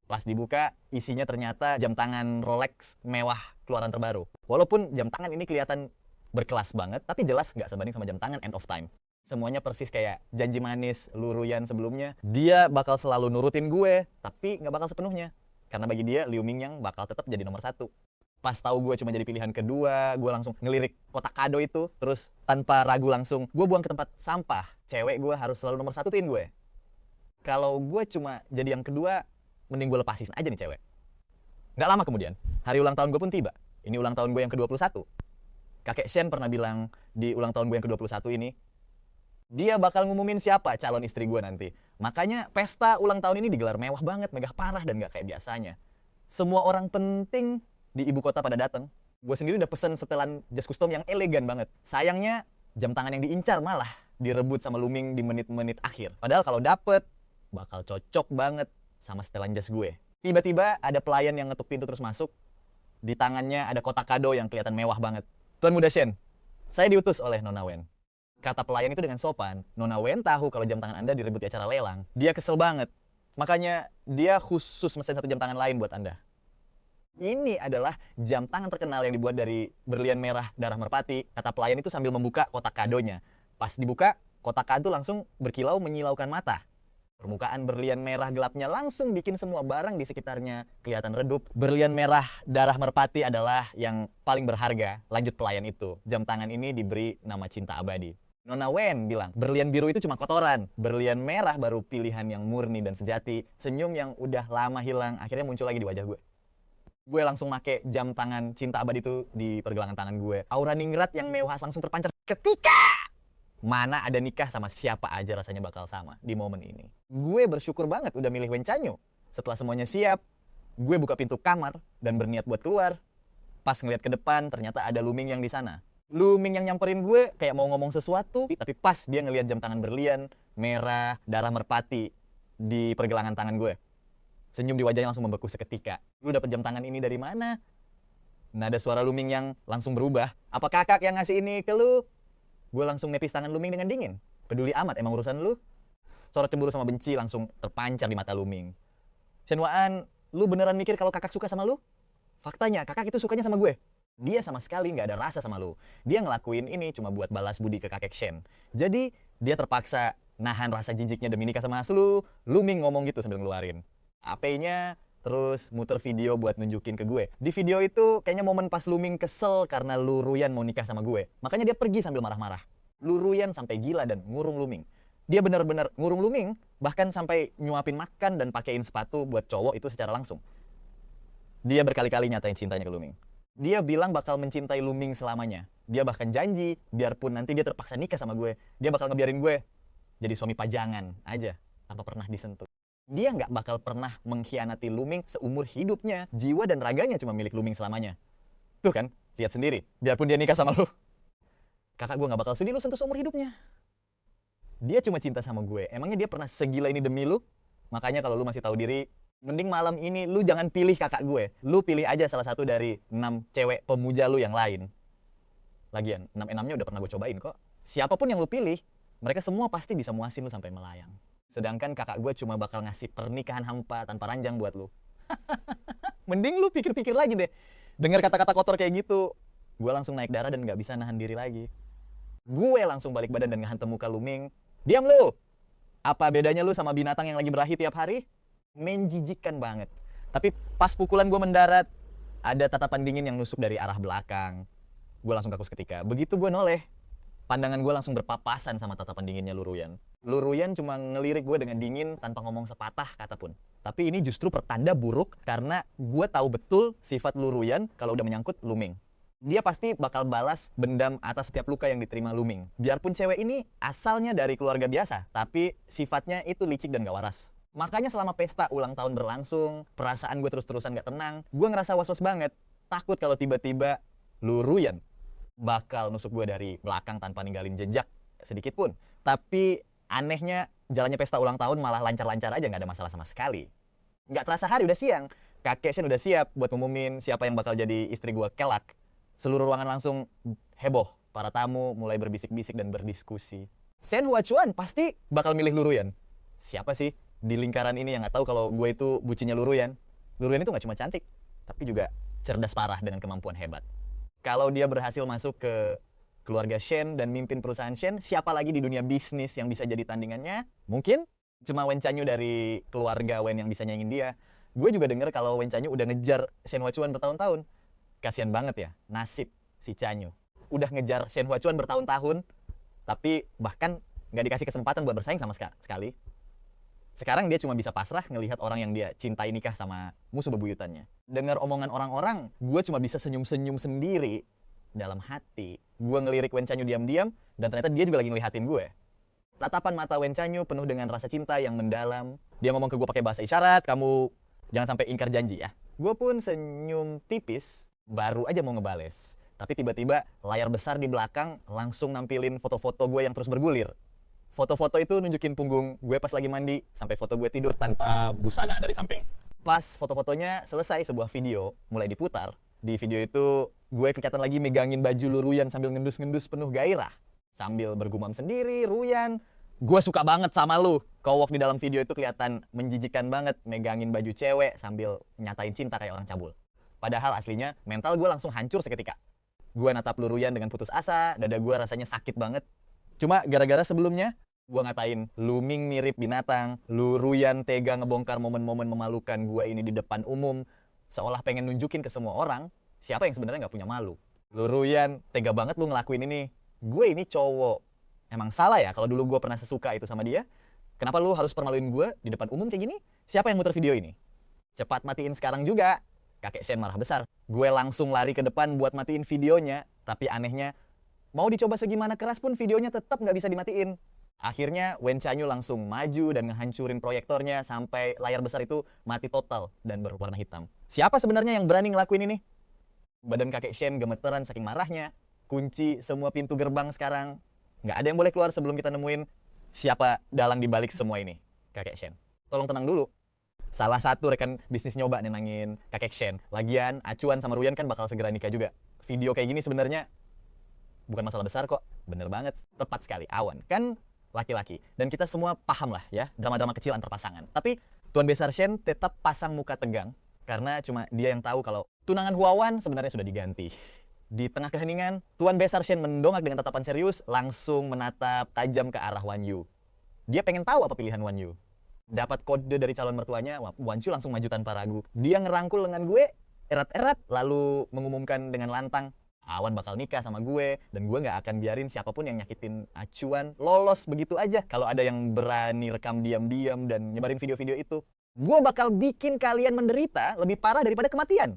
Pas dibuka, isinya ternyata jam tangan Rolex mewah keluaran terbaru. Walaupun jam tangan ini kelihatan berkelas banget, tapi jelas nggak sebanding sama jam tangan End of Time. Semuanya persis kayak janji manis Lu Ruyen sebelumnya. Dia bakal selalu nurutin gue, tapi nggak bakal sepenuhnya. Karena bagi dia, Liu Mingyang bakal tetap jadi nomor 1. Pas tahu gue cuma jadi pilihan kedua, gue langsung ngelirik kotak kado itu, terus tanpa ragu langsung gue buang ke tempat sampah. Cewek gue harus selalu nomor satuin gue. Kalau gue cuma jadi yang kedua, mending gue lepasin aja nih cewek. Nggak lama kemudian, hari ulang tahun gue pun tiba. Ini ulang tahun gue yang ke-21. Kakek Shen pernah bilang di ulang tahun gue yang ke-21 ini, dia bakal ngumumin siapa calon istri gue nanti. Makanya pesta ulang tahun ini digelar mewah banget, megah parah dan nggak kayak biasanya. Semua orang penting di ibu kota pada datang. Gue sendiri udah pesen setelan jas custom yang elegan banget. Sayangnya jam tangan yang diincar malah direbut sama Looming di menit-menit akhir. Padahal kalau dapet bakal cocok banget sama setelan jas gue. Tiba-tiba ada pelayan yang ngetuk pintu terus masuk. Di tangannya ada kotak kado yang kelihatan mewah banget. Tuan Muda Shen, saya diutus oleh Nona Wen. Kata pelayan itu dengan sopan. Nona Wen tahu kalau jam tangan Anda direbut di acara lelang. Dia kesel banget. Makanya dia khusus mesen 1 jam tangan lain buat Anda. Ini adalah jam tangan terkenal yang dibuat dari berlian merah darah merpati. Kata pelayan itu sambil membuka kotak kadonya. Pas dibuka, kotak kado langsung berkilau menyilaukan mata. Permukaan berlian merah gelapnya langsung bikin semua barang di sekitarnya kelihatan redup. Berlian merah darah merpati adalah yang paling berharga. Lanjut pelayan itu. Jam tangan ini diberi nama cinta abadi. Nona Wen bilang, berlian biru itu cuma kotoran. Berlian merah baru pilihan yang murni dan sejati. Senyum yang udah lama hilang akhirnya muncul lagi di wajah gue. Gue langsung make jam tangan cinta abadi itu di pergelangan tangan gue. Aura ningrat yang mewah langsung terpancar ketika mana ada nikah sama siapa aja rasanya bakal sama di momen ini. Gue bersyukur banget udah milih Wencanyu. Setelah semuanya siap, gue buka pintu kamar dan berniat buat keluar. Pas ngeliat ke depan, ternyata ada Looming yang di sana. Looming yang nyamperin gue kayak mau ngomong sesuatu, tapi pas dia ngeliat jam tangan berlian merah darah merpati di pergelangan tangan gue. Senyum di wajahnya langsung membeku seketika. Lu dapet jam tangan ini dari mana? Nada suara Looming yang langsung berubah. Apa kakak yang ngasih ini ke lu? Gue langsung nepis tangan Looming dengan dingin. Peduli amat emang urusan lu? Sorot cemburu sama benci langsung terpancar di mata Looming. Shen Waan, lu beneran mikir kalau kakak suka sama lu? Faktanya, kakak itu sukanya sama gue. Dia sama sekali nggak ada rasa sama lu. Dia ngelakuin ini cuma buat balas budi ke kakek Shen. Jadi, dia terpaksa nahan rasa jijiknya demi nikah sama lu. Looming ngomong gitu sambil ngeluarin HP-nya, terus muter video buat nunjukin ke gue. Di video itu kayaknya momen pas Looming kesel karena Lu Ruyan mau nikah sama gue. Makanya dia pergi sambil marah-marah. Lu Ruyan sampai gila dan ngurung Looming. Dia benar-benar ngurung Looming, bahkan sampai nyuapin makan dan pakein sepatu buat cowok itu secara langsung. Dia berkali-kali nyatain cintanya ke Looming. Dia bilang bakal mencintai Looming selamanya. Dia bahkan janji, biarpun nanti dia terpaksa nikah sama gue, dia bakal ngebiarin gue jadi suami pajangan aja, tanpa pernah disentuh. Dia nggak bakal pernah mengkhianati Looming seumur hidupnya. Jiwa dan raganya cuma milik Looming selamanya. Tuh kan, lihat sendiri. Biarpun dia nikah sama lu, kakak gue nggak bakal sudi lu sentuh seumur hidupnya. Dia cuma cinta sama gue. Emangnya dia pernah segila ini demi lu? Makanya kalau lu masih tahu diri, mending malam ini lu jangan pilih kakak gue. Lu pilih aja salah satu dari 6 cewek pemuja lu yang lain. Lagian, 6-6-nya udah pernah gue cobain kok. Siapapun yang lu pilih, mereka semua pasti bisa muasin lu sampai melayang. Sedangkan kakak gue cuma bakal ngasih pernikahan hampa tanpa ranjang buat lu. Mending lu pikir-pikir lagi deh. Dengar kata-kata kotor kayak gitu, gue langsung naik darah dan gak bisa nahan diri lagi. Gue langsung balik badan dan ngehantam muka Looming. Diam lu! Apa bedanya lu sama binatang yang lagi berahi tiap hari? Menjijikkan banget. Tapi pas pukulan gue mendarat, ada tatapan dingin yang nusuk dari arah belakang. Gue langsung kaku seketika. Begitu gue noleh, pandangan gue langsung berpapasan sama tatapan dinginnya Lu Ruyan. Lu Ruyan cuma ngelirik gue dengan dingin tanpa ngomong sepatah kata pun. Tapi ini justru pertanda buruk karena gue tahu betul sifat Lu Ruyan kalau udah menyangkut Looming. Dia pasti bakal balas dendam atas setiap luka yang diterima Looming. Biarpun cewek ini asalnya dari keluarga biasa, tapi sifatnya itu licik dan gak waras. Makanya selama pesta ulang tahun berlangsung, perasaan gue terus-terusan gak tenang. Gue ngerasa was-was banget. Takut kalau tiba-tiba Lu Ruyan bakal nusuk gue dari belakang tanpa ninggalin jejak sedikit pun. Tapi anehnya jalannya pesta ulang tahun malah lancar-lancar aja, nggak ada masalah sama sekali. Nggak terasa hari udah siang, kakek Shen udah siap buat ngumumin siapa yang bakal jadi istri gue kelak. Seluruh ruangan langsung heboh, para tamu mulai berbisik-bisik dan berdiskusi. Shen Huachuan pasti bakal milih Lu Ruyan. Siapa sih di lingkaran ini yang nggak tahu kalau gue itu bucinnya Lu Ruyan? Lu Ruyan itu nggak cuma cantik, tapi juga cerdas parah dengan kemampuan hebat. Kalau dia berhasil masuk ke keluarga Shen dan mimpin perusahaan Shen, siapa lagi di dunia bisnis yang bisa jadi tandingannya? Mungkin cuma Wencanyu dari keluarga Wen yang bisa nyaingin dia. Gue juga denger kalau Wencanyu udah ngejar Shen Huachuan bertahun-tahun. Kasian banget ya, nasib si Chanyu. Udah ngejar Shen Huachuan bertahun-tahun, tapi bahkan nggak dikasih kesempatan buat bersaing sama sekali. Sekarang dia cuma bisa pasrah ngelihat orang yang dia cintai nikah sama musuh bebuyutannya. Dengar omongan orang-orang, gue cuma bisa senyum-senyum sendiri dalam hati. Gue ngelirik Wen Chanyu diam-diam, dan ternyata dia juga lagi ngelihatin gue. Tatapan mata Wen Chanyu penuh dengan rasa cinta yang mendalam. Dia ngomong ke gue pakai bahasa isyarat, kamu jangan sampai ingkar janji ya. Gue pun senyum tipis, baru aja mau ngebales. Tapi tiba-tiba layar besar di belakang langsung nampilin foto-foto gue yang terus bergulir. Foto-foto itu nunjukin punggung gue pas lagi mandi, sampai foto gue tidur tanpa busana dari samping. Pas foto-fotonya selesai, sebuah video mulai diputar. Di video itu gue kelihatan lagi megangin baju lu Ruyan sambil ngendus-ngendus penuh gairah. Sambil bergumam sendiri, Ruyan, gue suka banget sama lu. Kowok di dalam video itu kelihatan menjijikan banget, megangin baju cewek sambil nyatain cinta kayak orang cabul. Padahal aslinya mental gue langsung hancur seketika. Gue natap lu Ruyan dengan putus asa, dada gue rasanya sakit banget. Cuma gara-gara sebelumnya gue ngatain lu Ming mirip binatang, lu Ruyan tega ngebongkar momen-momen memalukan gue ini di depan umum, seolah pengen nunjukin ke semua orang siapa yang sebenarnya nggak punya malu. Lu Ruyan tega banget lu ngelakuin ini. Gue ini cowok. Emang salah ya kalau dulu gue pernah sesuka itu sama dia? Kenapa lu harus permaluin gue di depan umum kayak gini? Siapa yang muter video ini? Cepat matiin sekarang juga. Kakek Shen marah besar. Gue langsung lari ke depan buat matiin videonya. Tapi anehnya, mau dicoba segimana keras pun videonya tetap nggak bisa dimatiin. Akhirnya Wen Chanyu langsung maju dan ngehancurin proyektornya sampai layar besar itu mati total dan berwarna hitam. Siapa sebenarnya yang berani ngelakuin ini? Badan kakek Shen gemeteran saking marahnya. Kunci semua pintu gerbang sekarang. Nggak ada yang boleh keluar sebelum kita nemuin siapa dalang dibalik semua ini. Kakek Shen, tolong tenang dulu. Salah satu rekan bisnis nyoba nenangin kakek Shen. Lagian, Acuan sama Ruyan kan bakal segera nikah juga. Video kayak gini sebenarnya bukan masalah besar kok. Bener banget. Tepat sekali. Awan kan laki-laki. Dan kita semua paham lah ya, drama-drama kecil antar pasangan. Tapi Tuan Besar Shen tetap pasang muka tegang. Karena cuma dia yang tahu kalau tunangan Huawan sebenarnya sudah diganti. Di tengah keheningan, Tuan Besar Shen mendongak dengan tatapan serius, langsung menatap tajam ke arah Wan Yu. Dia pengen tahu apa pilihan Wan Yu. Dapat kode dari calon mertuanya, Wan Yu langsung maju tanpa ragu. Dia ngerangkul lengan gue, erat-erat, lalu mengumumkan dengan lantang, Awan bakal nikah sama gue, dan gue nggak akan biarin siapapun yang nyakitin Acuan lolos begitu aja. Kalau ada yang berani rekam diam-diam dan nyebarin video-video itu, gue bakal bikin kalian menderita lebih parah daripada kematian.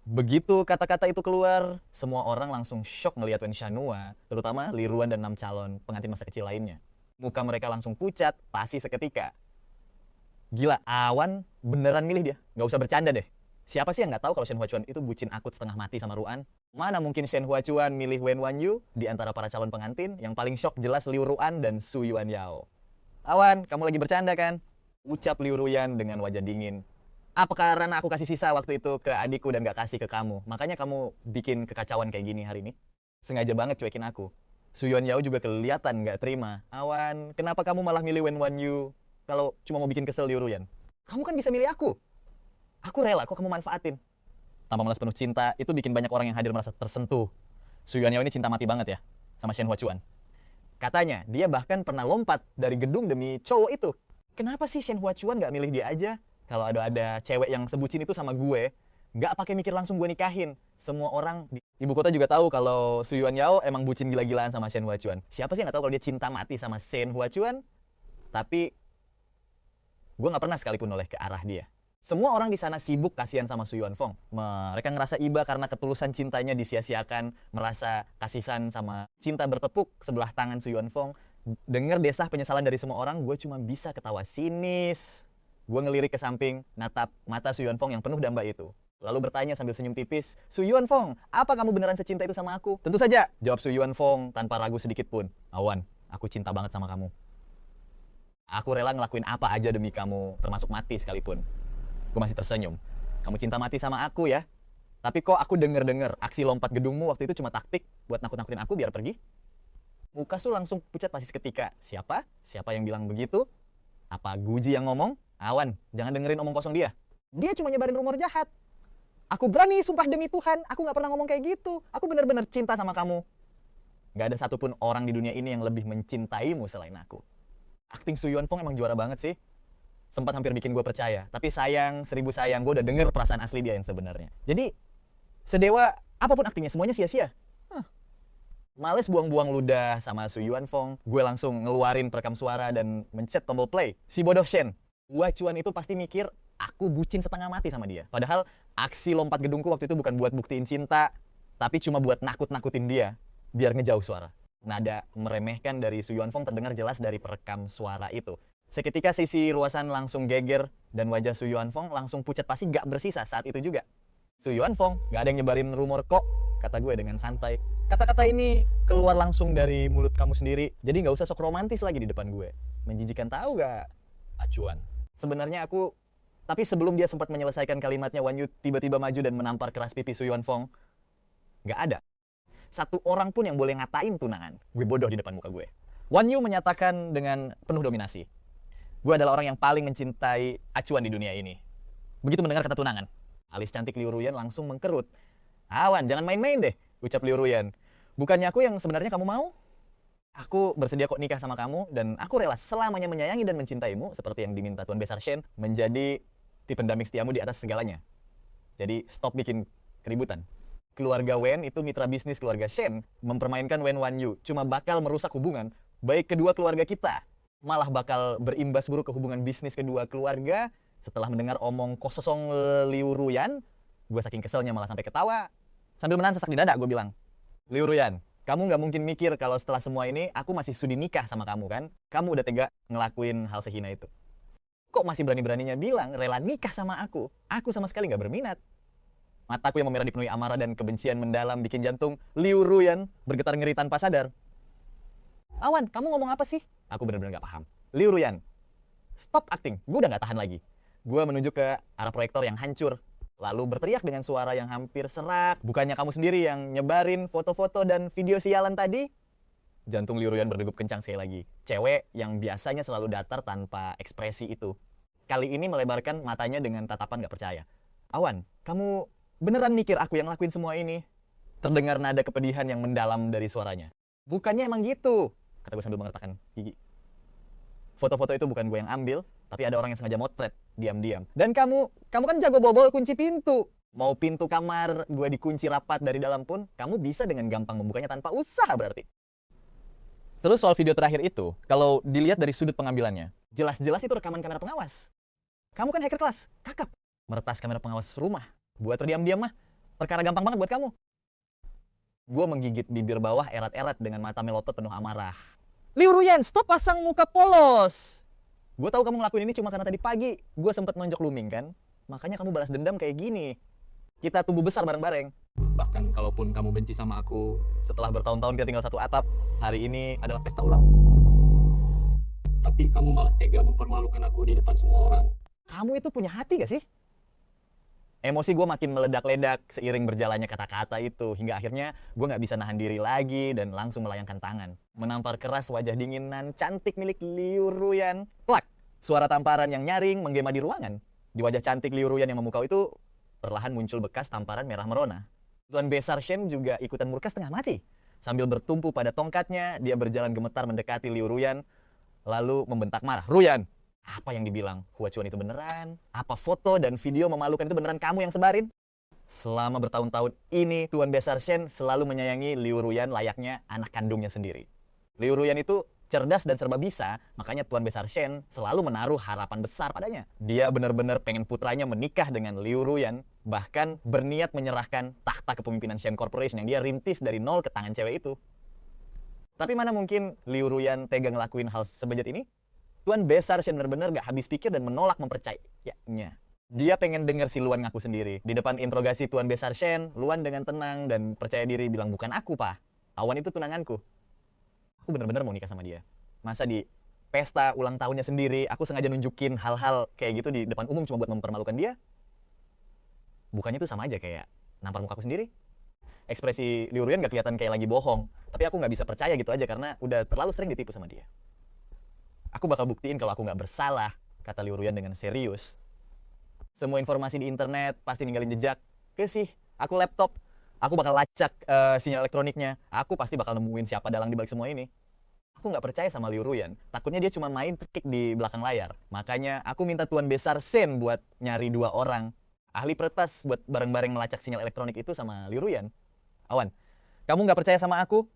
Begitu kata-kata itu keluar, semua orang langsung shock ngeliat Wen Shanua, terutama Li Ruan dan 6 calon pengantin masa kecil lainnya. Muka mereka langsung pucat, pasti seketika. Gila, Awan beneran milih dia. Nggak usah bercanda deh. Siapa sih yang nggak tahu kalau Shen Huachuan itu bucin akut setengah mati sama Ruan? Mana mungkin Shen Huachuan milih Wen Wanyu di antara para calon pengantin? Yang paling shock jelas Liu Ruan dan Su Yuan Yao. Awan, kamu lagi bercanda kan? Ucap Liu Ruyan dengan wajah dingin. Apa karena aku kasih sisa waktu itu ke adikku dan gak kasih ke kamu? Makanya kamu bikin kekacauan kayak gini hari ini? Sengaja banget cuekin aku. Su Yuan Yao juga kelihatan gak terima. Awan, kenapa kamu malah milih Wen Wanyu kalau cuma mau bikin kesel Liu Ruyan? Kamu kan bisa milih aku. Aku rela kok kamu manfaatin. Tanpa balas penuh cinta, itu bikin banyak orang yang hadir merasa tersentuh. Su Yuan Yao ini cinta mati banget ya sama Shen Huachuan. Katanya, dia bahkan pernah lompat dari gedung demi cowok itu. Kenapa sih Shen Huachuan gak milih dia aja? Kalau ada cewek yang sebucin itu sama gue, gak pakai mikir langsung gue nikahin. Semua orang di ibu kota juga tahu kalau Su Yuan Yao emang bucin gila-gilaan sama Shen Huachuan. Siapa sih yang gak tahu kalau dia cinta mati sama Shen Huachuan? Tapi gue gak pernah sekalipun noleh ke arah dia. Semua orang di sana sibuk kasihan sama Su Yuanfong. Mereka ngerasa iba karena ketulusan cintanya disia-siakan, merasa kasihan sama cinta bertepuk sebelah tangan Su Yuanfong. Dengar desah penyesalan dari semua orang, gue cuma bisa ketawa sinis. Gue ngelirik ke samping, natap mata Su Yuanfong yang penuh damba itu. Lalu bertanya sambil senyum tipis, Su Yuanfong, apa kamu beneran secinta itu sama aku? Tentu saja, jawab Su Yuanfong tanpa ragu sedikit pun. Awan, aku cinta banget sama kamu. Aku rela ngelakuin apa aja demi kamu, termasuk mati sekalipun. Gue masih tersenyum. Kamu cinta mati sama aku ya? Tapi kok aku denger-denger aksi lompat gedungmu waktu itu cuma taktik buat nakut-nakutin aku biar pergi? Muka Su langsung pucat pasti seketika. Siapa? Siapa yang bilang begitu? Apa Guji yang ngomong? Awan, jangan dengerin omong kosong dia. Dia cuma nyebarin rumor jahat. Aku berani, sumpah demi Tuhan, aku gak pernah ngomong kayak gitu. Aku bener-bener cinta sama kamu. Gak ada satupun orang di dunia ini yang lebih mencintaimu selain aku. Akting Su Yuanfong emang juara banget sih. Sempat hampir bikin gue percaya. Tapi sayang, 1000 sayang, gue udah denger perasaan asli dia yang sebenarnya. Jadi, sedewa Apapun aktingnya, semuanya sia-sia. Males buang-buang ludah sama Su Yuanfong, gue langsung ngeluarin perekam suara dan mencet tombol play. Si bodoh Shen. Hua Chuan itu pasti mikir aku bucin setengah mati sama dia. Padahal aksi lompat gedungku waktu itu bukan buat buktiin cinta, tapi cuma buat nakut-nakutin dia biar ngejauh suara. Nada meremehkan dari Su Yuanfong terdengar jelas dari perekam suara itu. Seketika sisi Ruasan langsung geger dan wajah Su Yuanfong langsung pucat, pasti gak bersisa saat itu juga. Su Yuanfong, gak ada yang nyebarin rumor kok, kata gue dengan santai. Kata-kata ini keluar langsung dari mulut kamu sendiri, jadi gak usah sok romantis lagi di depan gue. Menjijikan tahu gak, Acuan? Sebenarnya aku, tapi sebelum dia sempat menyelesaikan kalimatnya, Wan Yu tiba-tiba maju dan menampar keras pipi Su Yuanfong. Gak ada satu orang pun yang boleh ngatain tunangan gue bodoh di depan muka gue. Wan Yu menyatakan dengan penuh dominasi, gue adalah orang yang paling mencintai Acuan di dunia ini. Begitu mendengar kata tunangan, alis cantik Liu Ruyan langsung mengkerut. Wan, jangan main-main deh, ucap Liu Ruyan. Bukannya aku yang sebenarnya kamu mau? Aku bersedia kok nikah sama kamu, dan aku rela selamanya menyayangi dan mencintaimu, seperti yang diminta Tuan Besar Shen, menjadi tipe pendamping setiamu di atas segalanya. Jadi stop bikin keributan. Keluarga Wen itu mitra bisnis keluarga Shen, mempermainkan Wen Wan Yu cuma bakal merusak hubungan baik kedua keluarga kita, malah bakal berimbas buruk ke hubungan bisnis kedua keluarga. Setelah mendengar omong kosong Liu Ruyan, gue saking keselnya malah sampai ketawa. Sambil menahan sesak di dada, gue bilang, Liu Ruyan, kamu nggak mungkin mikir kalau setelah semua ini aku masih sudi nikah sama kamu kan? Kamu udah tega ngelakuin hal sehina itu. Kok masih berani-beraninya bilang rela nikah sama aku? Aku sama sekali nggak berminat. Mataku yang memerah dipenuhi amarah dan kebencian mendalam bikin jantung Liu Ruyan bergetar ngeri tanpa sadar. Awan, kamu ngomong apa sih? Aku benar-benar gak paham. Liu Ruyan, stop acting. Gue udah gak tahan lagi. Gue menunjuk ke arah proyektor yang hancur. Lalu berteriak dengan suara yang hampir serak. Bukannya kamu sendiri yang nyebarin foto-foto dan video sialan tadi? Jantung Liu Ruyan berdegup kencang sekali lagi. Cewek yang biasanya selalu datar tanpa ekspresi itu kali ini melebarkan matanya dengan tatapan gak percaya. Awan, kamu beneran mikir aku yang lakuin semua ini? Terdengar nada kepedihan yang mendalam dari suaranya. Bukannya emang gitu, kata gue sambil mengertakkan gigi. Foto-foto itu bukan gue yang ambil, tapi ada orang yang sengaja motret, diam-diam. Dan kamu kan jago bobol kunci pintu. Mau pintu kamar gue dikunci rapat dari dalam pun, kamu bisa dengan gampang membukanya tanpa usaha berarti. Terus soal video terakhir itu, kalau dilihat dari sudut pengambilannya, jelas-jelas itu rekaman kamera pengawas. Kamu kan hacker kelas, kakap. Meretas kamera pengawas rumah. Buat terdiam-diam mah, perkara gampang banget buat kamu. Gue menggigit bibir bawah erat-erat dengan mata melotot penuh amarah. Liu Ruyan, stop pasang muka polos. Gue tahu kamu ngelakuin ini cuma karena tadi pagi gue sempet nonjok Luming kan. Makanya kamu balas dendam kayak gini. Kita tumbuh besar bareng-bareng. Bahkan kalaupun kamu benci sama aku, setelah bertahun-tahun kita tinggal satu atap, hari ini adalah pesta ulang. Tapi kamu malah tega mempermalukan aku di depan semua orang. Kamu itu punya hati gak sih? Emosi gue makin meledak-ledak seiring berjalannya kata-kata itu. Hingga akhirnya gue gak bisa nahan diri lagi dan langsung melayangkan tangan. Menampar keras wajah dinginan cantik milik Liu Ruyan. Plak! Suara tamparan yang nyaring menggema di ruangan. Di wajah cantik Liu Ruyan yang memukau itu, perlahan muncul bekas tamparan merah merona. Tuan Besar Shen juga ikutan murka setengah mati. Sambil bertumpu pada tongkatnya, dia berjalan gemetar mendekati Liu Ruyan. Lalu membentak marah. Ruyan! Apa yang dibilang Hua Chuan itu beneran? Apa foto dan video memalukan itu beneran kamu yang sebarin? Selama bertahun-tahun ini, Tuan Besar Shen selalu menyayangi Liu Ruyan layaknya anak kandungnya sendiri. Liu Ruyan itu cerdas dan serba bisa, makanya Tuan Besar Shen selalu menaruh harapan besar padanya. Dia benar-benar pengen putranya menikah dengan Liu Ruyan, bahkan berniat menyerahkan takhta kepemimpinan Shen Corporation yang dia rintis dari nol ke tangan cewek itu. Tapi mana mungkin Liu Ruyan tega ngelakuin hal sebejat ini? Tuan Besar Shen benar-benar gak habis pikir dan menolak mempercayainya. Dia pengen denger si Luan ngaku sendiri. Di depan interogasi Tuan Besar Shen, Luan dengan tenang dan percaya diri bilang, bukan aku, Pak. Awan itu tunanganku. Aku benar-benar mau nikah sama dia. Masa di pesta ulang tahunnya sendiri, aku sengaja nunjukin hal-hal kayak gitu di depan umum cuma buat mempermalukan dia? Bukannya itu sama aja kayak nampar mukaku sendiri? Ekspresi Liu Ruyan gak kelihatan kayak lagi bohong. Tapi aku gak bisa percaya gitu aja karena udah terlalu sering ditipu sama dia. Aku bakal buktiin kalau aku nggak bersalah, kata Liu Ruyan dengan serius. Semua informasi di internet pasti ninggalin jejak. Kesih, aku laptop. Aku bakal lacak sinyal elektroniknya. Aku pasti bakal nemuin siapa dalang di balik semua ini. Aku nggak percaya sama Liu Ruyan. Takutnya dia cuma main trik di belakang layar. Makanya aku minta Tuan Besar Shen buat nyari 2 orang ahli peretas buat bareng-bareng melacak sinyal elektronik itu sama Liu Ruyan. Awan, kamu nggak percaya sama aku?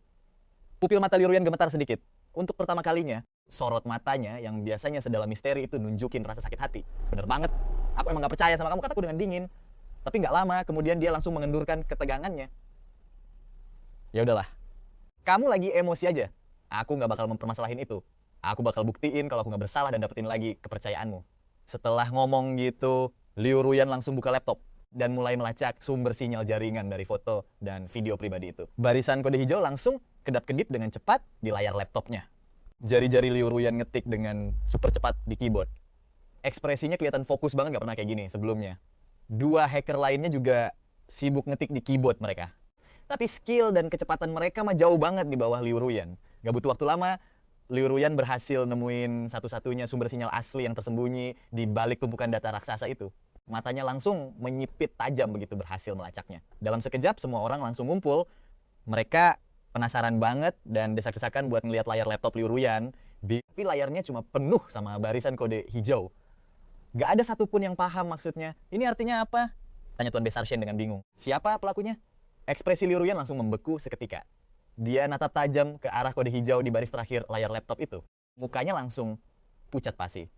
Pupil mata Liu Ruyan gemetar sedikit. Untuk pertama kalinya, sorot matanya yang biasanya sedalam misteri itu nunjukin rasa sakit hati. Bener banget. Aku emang nggak percaya sama kamu, kataku dengan dingin. Tapi nggak lama, kemudian dia langsung mengendurkan ketegangannya. Ya udahlah, kamu lagi emosi aja. Aku nggak bakal mempermasalahin itu. Aku bakal buktiin kalau aku nggak bersalah dan dapetin lagi kepercayaanmu. Setelah ngomong gitu, Liu Ruyan langsung buka laptop dan mulai melacak sumber sinyal jaringan dari foto dan video pribadi itu. Barisan kode hijau langsung kedap-kedip dengan cepat di layar laptopnya. Jari-jari Liu Ruyan ngetik dengan super cepat di keyboard. Ekspresinya kelihatan fokus banget, nggak pernah kayak gini sebelumnya. Dua hacker lainnya juga sibuk ngetik di keyboard mereka. Tapi skill dan kecepatan mereka mah jauh banget di bawah Liu Ruyan. Gak butuh waktu lama, Liu Ruyan berhasil nemuin satu-satunya sumber sinyal asli yang tersembunyi di balik tumpukan data raksasa itu. Matanya langsung menyipit tajam begitu berhasil melacaknya. Dalam sekejap semua orang langsung ngumpul. Mereka penasaran banget dan desak-desakan buat ngeliat layar laptop Liu Ruyan. Tapi layarnya cuma penuh sama barisan kode hijau. Gak ada satupun yang paham maksudnya. Ini artinya apa? Tanya Tuan Besar Shen dengan bingung. Siapa pelakunya? Ekspresi Liu Ruyan langsung membeku seketika. Dia natap tajam ke arah kode hijau di baris terakhir layar laptop itu. Mukanya langsung pucat pasi.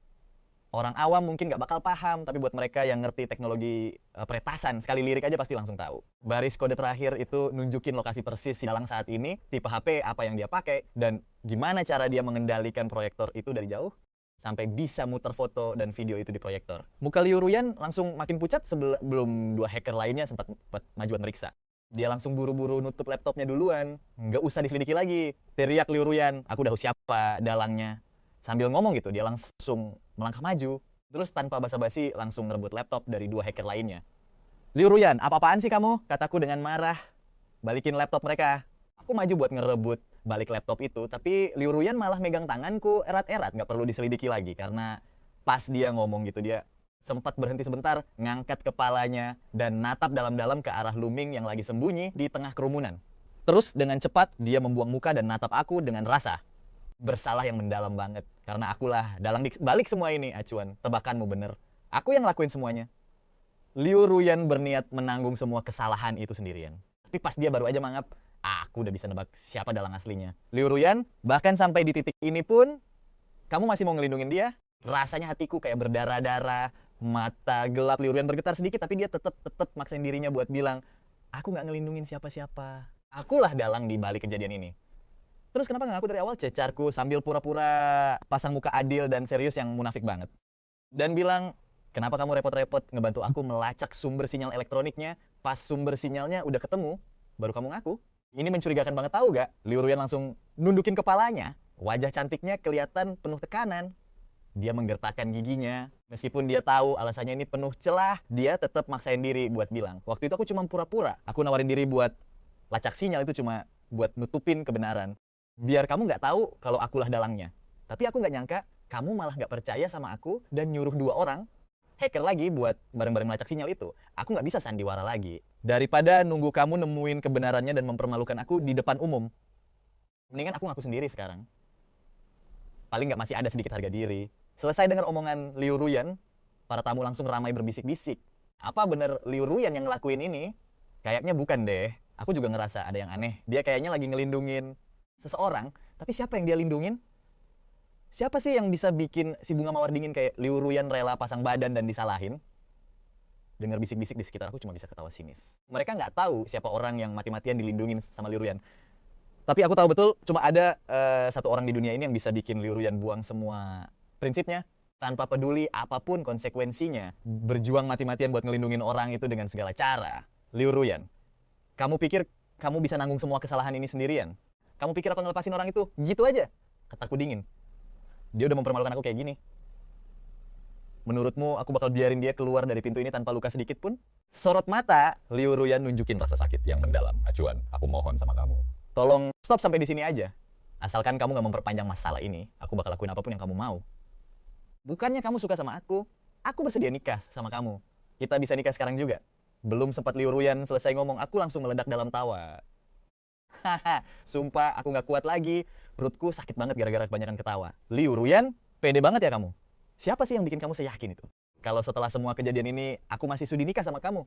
Orang awam mungkin nggak bakal paham, tapi buat mereka yang ngerti teknologi peretasan, sekali lirik aja pasti langsung tahu. Baris kode terakhir itu nunjukin lokasi persis si dalang saat ini, tipe HP apa yang dia pakai, dan gimana cara dia mengendalikan proyektor itu dari jauh, sampai bisa muter foto dan video itu di proyektor. Muka Liu Ruyan langsung makin pucat sebelum dua hacker lainnya sempat majuan meriksa. Dia langsung buru-buru nutup laptopnya duluan. Nggak usah diselidiki lagi. Teriak Liu Ruyan, aku udah siapa dalangnya. Sambil ngomong gitu, dia langsung melangkah maju. Terus tanpa basa-basi langsung ngerebut laptop dari dua hacker lainnya. Liu Ruyan, apa-apaan sih kamu? Kataku dengan marah. Balikin laptop mereka. Aku maju buat ngerebut balik laptop itu, tapi Liu Ruyan malah megang tanganku erat-erat. Nggak perlu diselidiki lagi, karena pas dia ngomong gitu, dia sempat berhenti sebentar, ngangkat kepalanya, dan natap dalam-dalam ke arah Luming yang lagi sembunyi di tengah kerumunan. Terus dengan cepat, dia membuang muka dan natap aku dengan rasa bersalah yang mendalam banget. Karena akulah dalang di balik semua ini, acuan. Tebakanmu bener. Aku yang lakuin semuanya. Liu Ruyan berniat menanggung semua kesalahan itu sendirian. Tapi pas dia baru aja mangap, aku udah bisa nebak siapa dalang aslinya. Liu Ruyan, bahkan sampai di titik ini pun, kamu masih mau ngelindungin dia? Rasanya hatiku kayak berdarah-darah, mata gelap Liu Ruyan bergetar sedikit, tapi dia tetap maksain dirinya buat bilang, aku nggak ngelindungin siapa-siapa. Akulah dalang di balik kejadian ini. Terus kenapa nggak aku dari awal? Cecarku sambil pura-pura pasang muka adil dan serius yang munafik banget. Dan bilang, kenapa kamu repot-repot ngebantu aku melacak sumber sinyal elektroniknya, pas sumber sinyalnya udah ketemu, baru kamu ngaku? Ini mencurigakan banget, tahu gak? Liu Ruyan langsung nundukin kepalanya. Wajah cantiknya kelihatan penuh tekanan. Dia menggertakkan giginya. Meskipun dia tahu alasannya ini penuh celah, dia tetap maksain diri buat bilang, waktu itu aku cuma pura-pura. Aku nawarin diri buat lacak sinyal itu cuma buat nutupin kebenaran. Biar kamu nggak tahu kalau akulah dalangnya. Tapi aku nggak nyangka, kamu malah nggak percaya sama aku dan nyuruh dua orang hacker lagi buat bareng-bareng melacak sinyal itu. Aku nggak bisa sandiwara lagi. Daripada nunggu kamu nemuin kebenarannya dan mempermalukan aku di depan umum, mendingan aku ngaku sendiri sekarang. Paling nggak masih ada sedikit harga diri. Selesai dengar omongan Liu Ruyan, para tamu langsung ramai berbisik-bisik. Apa bener Liu Ruyan yang ngelakuin ini? Kayaknya bukan deh. Aku juga ngerasa ada yang aneh. Dia kayaknya lagi ngelindungin seseorang, tapi siapa yang dia lindungin? Siapa sih yang bisa bikin si bunga mawar dingin kayak Liu Ruyan rela pasang badan dan disalahin? Dengar bisik-bisik di sekitar aku cuma bisa ketawa sinis. Mereka nggak tahu siapa orang yang mati-matian dilindungin sama Liu Ruyan. Tapi aku tahu betul cuma ada satu orang di dunia ini yang bisa bikin Liu Ruyan buang semua prinsipnya tanpa peduli apapun konsekuensinya. Berjuang mati-matian buat ngelindungin orang itu dengan segala cara. Liu Ruyan, kamu pikir kamu bisa nanggung semua kesalahan ini sendirian? Kamu pikir aku ngelepasin orang itu? Gitu aja. Kataku dingin. Dia udah mempermalukan aku kayak gini. Menurutmu aku bakal biarin dia keluar dari pintu ini tanpa luka sedikit pun? Sorot mata, Liu Ruyan nunjukin rasa sakit yang mendalam. Acuan, aku mohon sama kamu. Tolong stop sampai di sini aja. Asalkan kamu gak memperpanjang masalah ini, aku bakal lakuin apapun yang kamu mau. Bukannya kamu suka sama aku bersedia nikah sama kamu. Kita bisa nikah sekarang juga. Belum sempat Liu Ruyan selesai ngomong, aku langsung meledak dalam tawa. Haha, sumpah aku nggak kuat lagi. Perutku sakit banget gara-gara kebanyakan ketawa. Liu Ruyan, pede banget ya kamu. Siapa sih yang bikin kamu seyakin itu? Kalau setelah semua kejadian ini, aku masih sudi nikah sama kamu.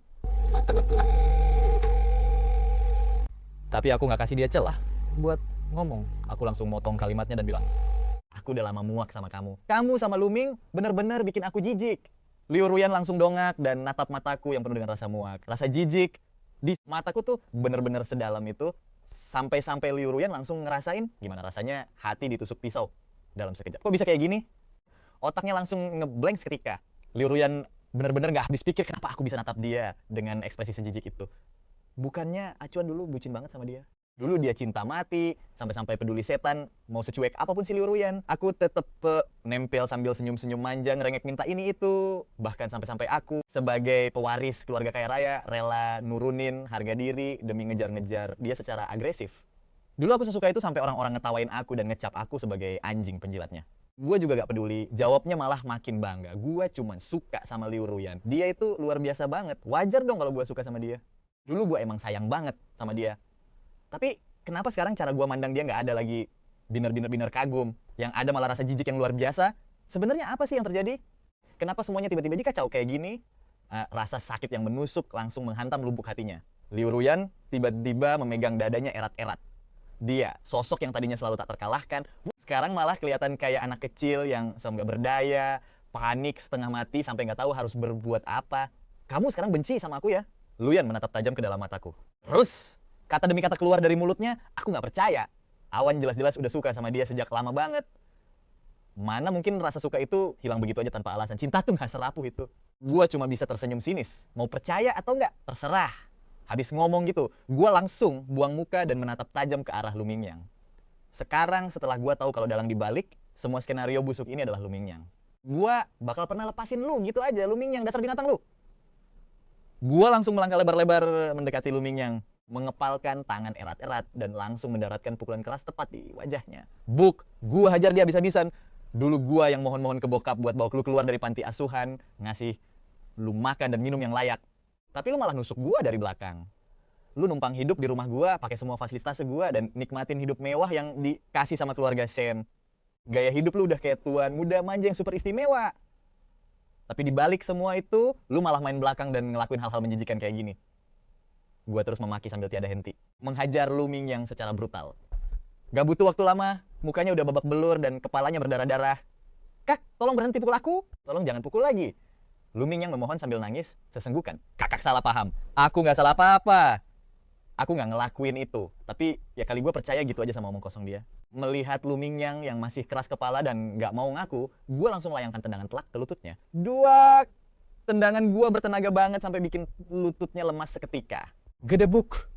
Tapi aku nggak kasih dia celah buat ngomong. Aku langsung motong kalimatnya dan bilang, aku udah lama muak sama kamu. Kamu sama Luming bener-bener bikin aku jijik. Liu Ruyan langsung dongak dan natap mataku yang penuh dengan rasa muak. Rasa jijik di mataku tuh bener-bener sedalam itu. Sampai-sampai Liu Ruyan langsung ngerasain gimana rasanya hati ditusuk pisau dalam sekejap. Kok bisa kayak gini? Otaknya langsung ngeblank seketika. Liu Ruyan bener-bener gak habis pikir kenapa aku bisa natap dia dengan ekspresi sejijik itu. Bukannya Acuan dulu bucin banget sama dia. Dulu dia cinta mati, sampai-sampai peduli setan, mau secuek apapun si Liu Ruyan. Aku tetep nempel sambil senyum-senyum manja, ngerengek minta ini itu. Bahkan sampai-sampai aku sebagai pewaris keluarga kaya raya, rela nurunin harga diri demi ngejar-ngejar dia secara agresif. Dulu aku sesuka itu sampai orang-orang ngetawain aku dan ngecap aku sebagai anjing penjilatnya. Gue juga gak peduli, jawabnya malah makin bangga. Gue cuman suka sama Liu Ruyan. Dia itu luar biasa banget, wajar dong kalau gue suka sama dia. Dulu gue emang sayang banget sama dia. Tapi kenapa sekarang cara gue mandang dia gak ada lagi biner kagum. Yang ada malah rasa jijik yang luar biasa. Sebenarnya apa sih yang terjadi? Kenapa semuanya tiba-tiba dikacau kayak gini? Rasa sakit yang menusuk langsung menghantam lubuk hatinya. Liu Ruyan tiba-tiba memegang dadanya erat-erat. Dia, sosok yang tadinya selalu tak terkalahkan, sekarang malah kelihatan kayak anak kecil yang nggak berdaya, panik, setengah mati, sampai nggak tahu harus berbuat apa. Kamu sekarang benci sama aku ya? Luyan menatap tajam ke dalam mataku. Terus, kata demi kata keluar dari mulutnya, aku nggak percaya. Awan jelas-jelas udah suka sama dia sejak lama banget. Mana mungkin rasa suka itu hilang begitu aja tanpa alasan. Cinta tuh nggak serapuh itu. Gua cuma bisa tersenyum sinis. Mau percaya atau nggak? Terserah. Habis ngomong gitu, gua langsung buang muka dan menatap tajam ke arah Lu Mingyang. Sekarang setelah gua tahu kalau dalang dibalik, semua skenario busuk ini adalah Lu Mingyang. Gua bakal pernah lepasin lu gitu aja, Lu Mingyang, dasar binatang lu. Gua langsung melangkah lebar-lebar mendekati Lu Mingyang, mengepalkan tangan erat-erat dan langsung mendaratkan pukulan keras tepat di wajahnya. Buk, gua hajar dia habis-habisan. Dulu gua yang mohon-mohon ke bokap buat bawa lu keluar dari panti asuhan, ngasih lu makan dan minum yang layak. Tapi lu malah nusuk gua dari belakang. Lu numpang hidup di rumah gua, pakai semua fasilitas gua dan nikmatin hidup mewah yang dikasih sama keluarga Shen. Gaya hidup lu udah kayak tuan muda manja yang super istimewa. Tapi dibalik semua itu, lu malah main belakang dan ngelakuin hal-hal menjijikan kayak gini. Gua terus memaki sambil tiada henti, menghajar Lu Mingyang secara brutal. Gak butuh waktu lama, mukanya udah babak belur dan kepalanya berdarah-darah. Kak, tolong berhenti pukul aku. Tolong jangan pukul lagi. Lu Mingyang memohon sambil nangis, sesenggukan. Kakak salah paham. Aku gak salah apa-apa. Aku gak ngelakuin itu. Tapi ya kali gue percaya gitu aja sama omong kosong dia. Melihat Lu Mingyang yang masih keras kepala dan gak mau ngaku, gue langsung layangkan tendangan telak ke lututnya. Dua tendangan gue bertenaga banget sampai bikin lututnya lemas seketika. Gedebuk.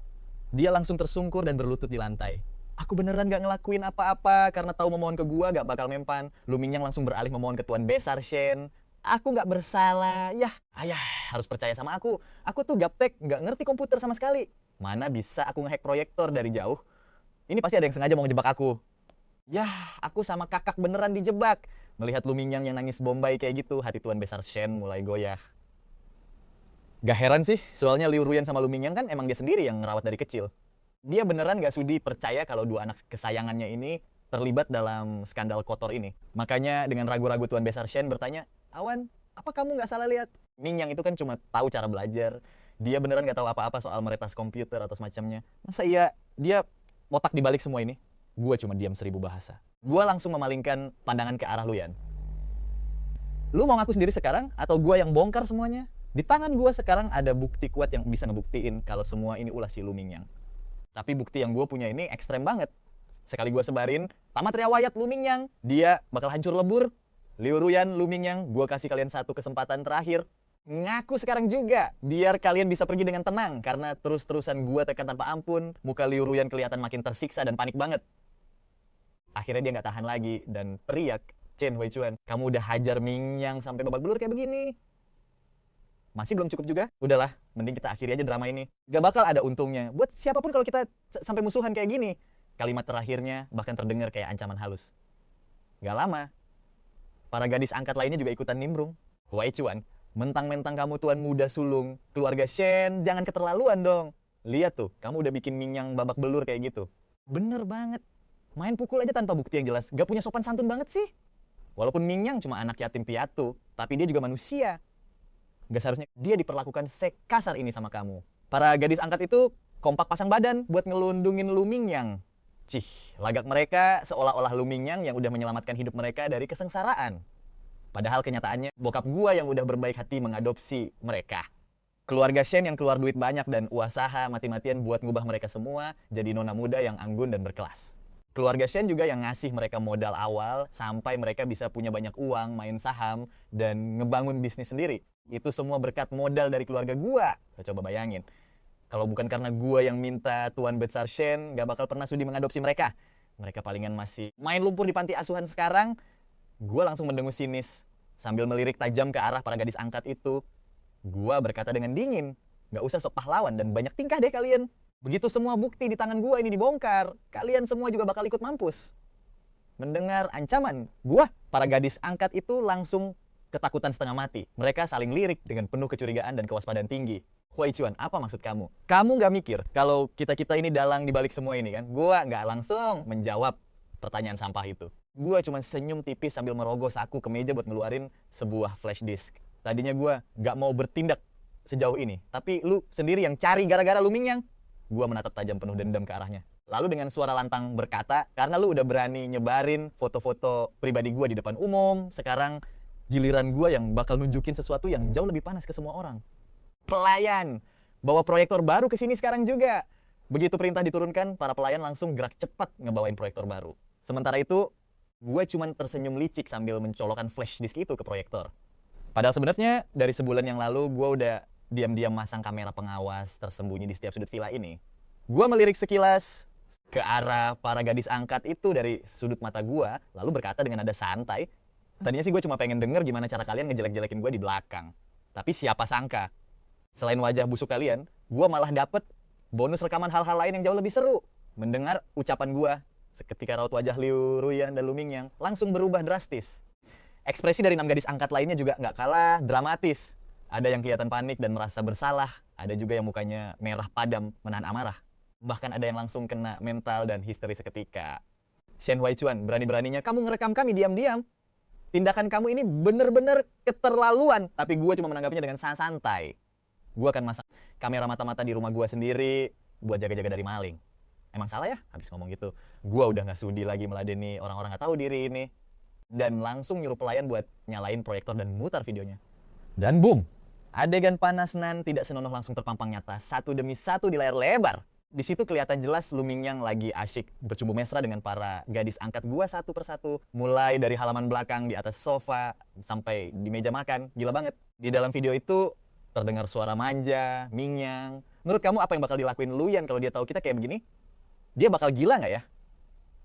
Dia langsung tersungkur dan berlutut di lantai. Aku beneran gak ngelakuin apa-apa karena tahu memohon ke gua gak bakal mempan. Lu Mingyang langsung beralih memohon ke Tuan Besar Shen. Aku gak bersalah. Yah, ayah harus percaya sama aku. Aku tuh gaptek, gak ngerti komputer sama sekali. Mana bisa aku ngehack proyektor dari jauh? Ini pasti ada yang sengaja mau ngejebak aku. Yah, aku sama kakak beneran dijebak. Melihat Lu Mingyang yang nangis Bombay kayak gitu, hati Tuan Besar Shen mulai goyah. Gak heran sih, soalnya Liu Ruyan sama Lu Mingyang kan emang dia sendiri yang ngerawat dari kecil. Dia beneran gak sudi percaya kalau dua anak kesayangannya ini terlibat dalam skandal kotor ini. Makanya dengan ragu-ragu Tuan Besar Shen bertanya, Awan, apa kamu gak salah lihat? Mingyang itu kan cuma tahu cara belajar. Dia beneran gak tahu apa-apa soal meretas komputer atau semacamnya. Masa iya dia otak dibalik semua ini? Gua cuma diam 1000 bahasa. Gua langsung memalingkan pandangan ke arah Luyan. Lu mau ngaku sendiri sekarang atau gua yang bongkar semuanya? Di tangan gua sekarang ada bukti kuat yang bisa ngebuktiin kalau semua ini ulah si Lu Mingyang. Tapi bukti yang gue punya ini ekstrem banget. Sekali gue sebarin, tamat riwayat Lu Mingyang, dia bakal hancur lebur. Liu Ruyan, Lu Mingyang, gue kasih kalian satu kesempatan terakhir. Ngaku sekarang juga, biar kalian bisa pergi dengan tenang. Karena terus-terusan gue tekan tanpa ampun, muka Liu Ruyan kelihatan makin tersiksa dan panik banget. Akhirnya dia gak tahan lagi dan teriak, Chen Weichuan, kamu udah hajar Mingyang sampai babak belur kayak begini. Masih belum cukup juga? Udahlah, mending kita akhiri aja drama ini. Gak bakal ada untungnya. Buat siapapun kalau kita sampai musuhan kayak gini. Kalimat terakhirnya bahkan terdengar kayak ancaman halus. Gak lama, para gadis angkat lainnya juga ikutan nimbrung. Wei Chuan, mentang-mentang kamu tuan muda sulung, keluarga Shen, jangan keterlaluan dong. Lihat tuh, kamu udah bikin Mingyang babak belur kayak gitu. Bener banget. Main pukul aja tanpa bukti yang jelas. Gak punya sopan santun banget sih. Walaupun Mingyang cuma anak yatim piatu, tapi dia juga manusia. Gak seharusnya dia diperlakukan sekasar ini sama kamu. Para gadis angkat itu kompak pasang badan buat ngelundungin Lu Mingyang. Cih, lagak mereka seolah-olah Lu Mingyang yang udah menyelamatkan hidup mereka dari kesengsaraan. Padahal kenyataannya bokap gua yang udah berbaik hati mengadopsi mereka. Keluarga Shen yang keluar duit banyak dan usaha mati-matian buat ngubah mereka semua jadi nona muda yang anggun dan berkelas. Keluarga Shen juga yang ngasih mereka modal awal sampai mereka bisa punya banyak uang, main saham, dan ngebangun bisnis sendiri. Itu semua berkat modal dari keluarga gua. Coba bayangin. Kalau bukan karena gua yang minta Tuan Besar Shen, gak bakal pernah sudi mengadopsi mereka. Mereka palingan masih main lumpur di panti asuhan sekarang. Gua langsung mendengus sinis sambil melirik tajam ke arah para gadis angkat itu. Gua berkata dengan dingin, gak usah sok pahlawan dan banyak tingkah deh kalian. Begitu semua bukti di tangan gua ini dibongkar, kalian semua juga bakal ikut mampus. Mendengar ancaman gua, para gadis angkat itu langsung ketakutan setengah mati. Mereka saling lirik dengan penuh kecurigaan dan kewaspadaan tinggi. Huaichuan, apa maksud kamu? Kamu gak mikir kalau kita-kita ini dalang dibalik semua ini kan? Gua gak langsung menjawab pertanyaan sampah itu. Gua cuma senyum tipis sambil merogoh saku ke meja buat ngeluarin sebuah flash disk. Tadinya gua gak mau bertindak sejauh ini, tapi lu sendiri yang cari gara-gara Lu Mingyang. Gua menatap tajam penuh dendam ke arahnya. Lalu dengan suara lantang berkata, karena lu udah berani nyebarin foto-foto pribadi gua di depan umum, sekarang giliran gua yang bakal nunjukin sesuatu yang jauh lebih panas ke semua orang. Pelayan, bawa proyektor baru ke sini sekarang juga. Begitu perintah diturunkan, para pelayan langsung gerak cepat ngebawain proyektor baru. Sementara itu, gue cuma tersenyum licik sambil mencolokkan flash disk itu ke proyektor. Padahal sebenarnya dari sebulan yang lalu gue udah diam-diam masang kamera pengawas tersembunyi di setiap sudut villa ini. Gue melirik sekilas ke arah para gadis angkat itu dari sudut mata gue, lalu berkata dengan nada santai, tadinya sih gue cuma pengen denger gimana cara kalian ngejelek-jelekin gue di belakang. Tapi siapa sangka, selain wajah busuk kalian, gue malah dapet bonus rekaman hal-hal lain yang jauh lebih seru. Mendengar ucapan gue, seketika raut wajah Liu Ruyan dan Lu Mingyang langsung berubah drastis. Ekspresi dari 6 gadis angkat lainnya juga nggak kalah dramatis. Ada yang kelihatan panik dan merasa bersalah. Ada juga yang mukanya merah padam menahan amarah. Bahkan ada yang langsung kena mental dan histeri seketika. Shen Huaichuan, berani-beraninya kamu ngerekam kami diam-diam. Tindakan kamu ini bener-bener keterlaluan. Tapi gue cuma menanggapinya dengan santai. Gue akan masang kamera mata-mata di rumah gue sendiri buat jaga-jaga dari maling. Emang salah ya? Habis ngomong gitu, gue udah gak sudi lagi meladeni orang-orang gak tahu diri ini. Dan langsung nyuruh pelayan buat nyalain proyektor dan mutar videonya. Dan boom! Adegan panas nan tidak senonoh langsung terpampang nyata satu demi satu di layar lebar. Di situ kelihatan jelas Lu Mingyang lagi asyik bercumbu mesra dengan para gadis angkat gua satu persatu. Mulai dari halaman belakang, di atas sofa, sampai di meja makan. Gila banget. Di dalam video itu terdengar suara manja, Mingyang. Menurut kamu apa yang bakal dilakuin Luyan kalau dia tahu kita kayak begini? Dia bakal gila nggak ya?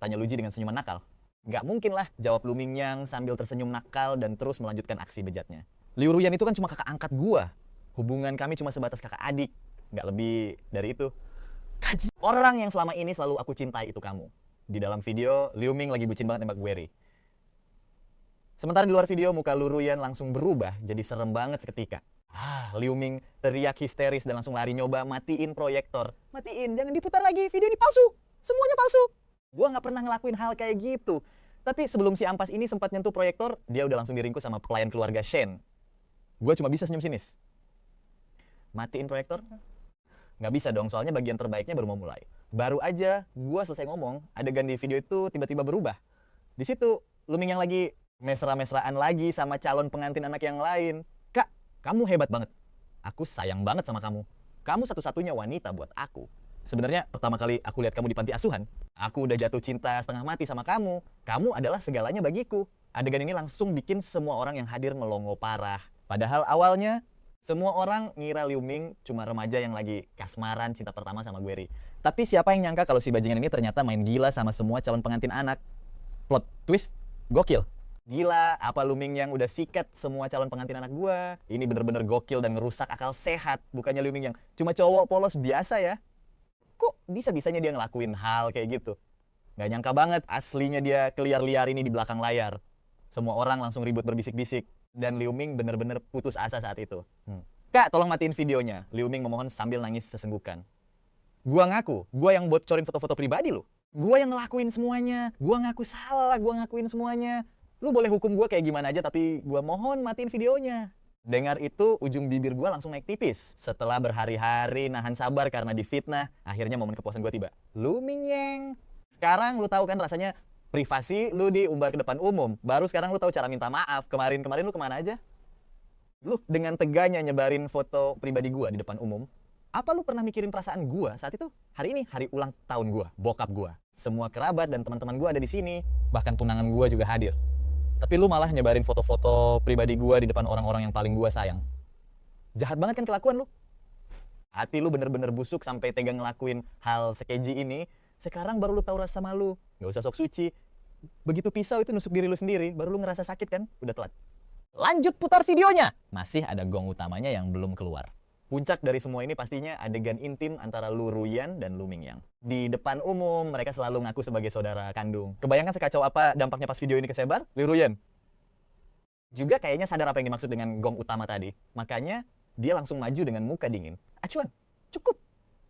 Tanya Luji dengan senyuman nakal. Nggak mungkin lah, jawab Lu Mingyang sambil tersenyum nakal dan terus melanjutkan aksi bejatnya. Liu Ruyan itu kan cuma kakak angkat gua. Hubungan kami cuma sebatas kakak adik. Nggak lebih dari itu. Orang yang selama ini selalu aku cintai itu kamu. Di dalam video, Liu Ming lagi bucin banget nembak Gueri. Sementara di luar video, muka Liu Ruyan langsung berubah jadi serem banget seketika. Liu Ming teriak histeris dan langsung lari nyoba matiin proyektor. Matiin, jangan diputar lagi, video ini palsu. Semuanya palsu. Gua nggak pernah ngelakuin hal kayak gitu. Tapi sebelum si ampas ini sempat nyentuh proyektor, dia udah langsung diringkus sama pelayan keluarga Shen. Gue cuma bisa senyum sinis. Matiin proyektor? Nggak bisa dong, soalnya bagian terbaiknya baru mau mulai. Baru aja gue selesai ngomong, adegan di video itu tiba-tiba berubah. Di situ, Lu Mingyang lagi mesra-mesraan lagi sama calon pengantin anak yang lain. Kak, kamu hebat banget. Aku sayang banget sama kamu. Kamu satu-satunya wanita buat aku. Sebenarnya pertama kali aku lihat kamu di panti asuhan, aku udah jatuh cinta setengah mati sama kamu. Kamu adalah segalanya bagiku. Adegan ini langsung bikin semua orang yang hadir melongo parah. Padahal awalnya semua orang ngira Liu Ming cuma remaja yang lagi kasmaran cinta pertama sama Gueri. Tapi siapa yang nyangka kalau si bajingan ini ternyata main gila sama semua calon pengantin anak. Plot twist gokil. Gila, apa Lu Mingyang udah sikat semua calon pengantin anak gua. Ini bener-bener gokil dan ngerusak akal sehat. Bukannya Liu Mingyang cuma cowok polos biasa ya. Kok bisa-bisanya dia ngelakuin hal kayak gitu? Gak nyangka banget aslinya dia keliar-liar ini di belakang layar. Semua orang langsung ribut berbisik-bisik. Dan Liu Ming bener-bener putus asa saat itu. Kak, tolong matiin videonya. Liu Ming memohon sambil nangis sesenggukan. Gua ngaku, gua yang bocorin foto-foto pribadi lu. Gua yang ngelakuin semuanya. Gua ngaku salah, gua ngakuin semuanya. Lu boleh hukum gua kayak gimana aja, tapi gua mohon matiin videonya. Dengar itu, ujung bibir gue langsung naik tipis. Setelah berhari-hari nahan sabar karena difitnah, akhirnya momen kepuasan gue tiba. Lu Mingyang. Sekarang lu tahu kan rasanya privasi lu diumbar ke depan umum. Baru sekarang lu tahu cara minta maaf. Kemarin-kemarin lu kemana aja? Lu dengan teganya nyebarin foto pribadi gue di depan umum. Apa lu pernah mikirin perasaan gue saat itu? Hari ini hari ulang tahun gue, bokap gue. Semua kerabat dan teman-teman gue ada di sini. Bahkan tunangan gue juga hadir. Tapi lu malah nyebarin foto-foto pribadi gue di depan orang-orang yang paling gue sayang. Jahat banget kan kelakuan lu? Hati lu bener-bener busuk sampai tega ngelakuin hal sekeji ini. Sekarang baru lu tahu rasa malu. Gak usah sok suci. Begitu pisau itu nusuk diri lu sendiri, baru lu ngerasa sakit kan? Udah telat. Lanjut putar videonya. Masih ada gong utamanya yang belum keluar. Puncak dari semua ini pastinya adegan intim antara Lu Ruyan dan Lu Mingyang. Di depan umum, mereka selalu ngaku sebagai saudara kandung. Kebayangkan sekacau apa dampaknya pas video ini kesebar? Lu Ruyan juga kayaknya sadar apa yang dimaksud dengan gong utama tadi. Makanya, dia langsung maju dengan muka dingin. Acuan, cukup,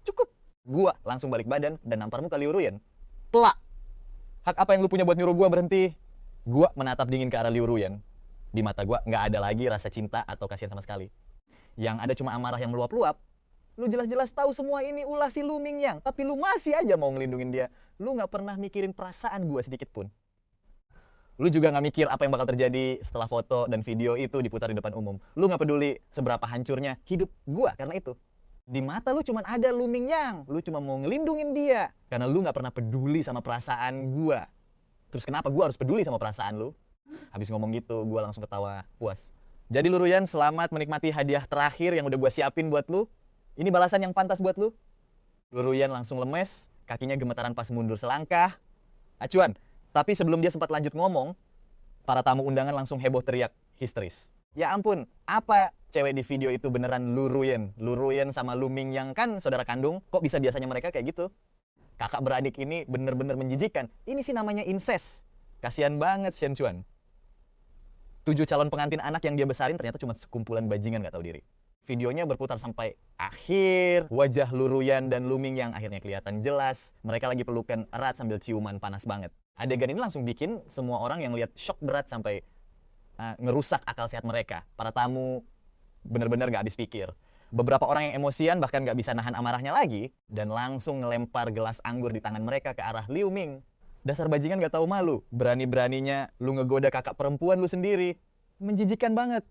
cukup. Gua langsung balik badan dan nampar muka Lu Ruyan. Telak. Hak apa yang lu punya buat nyuruh gua berhenti? Gua menatap dingin ke arah Lu Ruyan. Di mata gua nggak ada lagi rasa cinta atau kasihan sama sekali. Yang ada cuma amarah yang meluap-luap. Lu jelas-jelas tahu semua ini ulah si Lu Mingyang, tapi lu masih aja mau ngelindungin dia. Lu nggak pernah mikirin perasaan gua sedikit pun. Lu juga nggak mikir apa yang bakal terjadi setelah foto dan video itu diputar di depan umum. Lu nggak peduli seberapa hancurnya hidup gua karena itu. Di mata lu cuma ada Lu Mingyang. Lu cuma mau ngelindungin dia. Karena lu nggak pernah peduli sama perasaan gua. Terus kenapa gua harus peduli sama perasaan lu? Habis ngomong gitu, gua langsung ketawa puas. Jadi Lu Ruyan, selamat menikmati hadiah terakhir yang udah gue siapin buat lu. Ini balasan yang pantas buat lu. Lu Ruyan langsung lemes, kakinya gemetaran pas mundur selangkah. Acuan, tapi sebelum dia sempat lanjut ngomong, para tamu undangan langsung heboh teriak histeris. Ya ampun, apa cewek di video itu beneran Lu Ruyan? Lu Ruyan sama Lu Mingyang kan saudara kandung, kok bisa biasanya mereka kayak gitu? Kakak beradik ini bener-bener menjijikan. Ini sih namanya incest. Kasian banget Shen Chuan. 7 calon pengantin anak yang dia besarin ternyata cuma sekumpulan bajingan gak tahu diri. Videonya berputar sampai akhir, wajah Lu Ruyan dan Lu Mingyang akhirnya kelihatan jelas. Mereka lagi pelukan erat sambil ciuman panas banget. Adegan ini langsung bikin semua orang yang lihat shock berat sampai ngerusak akal sehat mereka. Para tamu bener-bener gak habis pikir. Beberapa orang yang emosian bahkan gak bisa nahan amarahnya lagi dan langsung ngelempar gelas anggur di tangan mereka ke arah Liu Ming. Dasar bajingan gak tahu malu. Berani-beraninya lu ngegoda kakak perempuan lu sendiri. Menjijikan banget.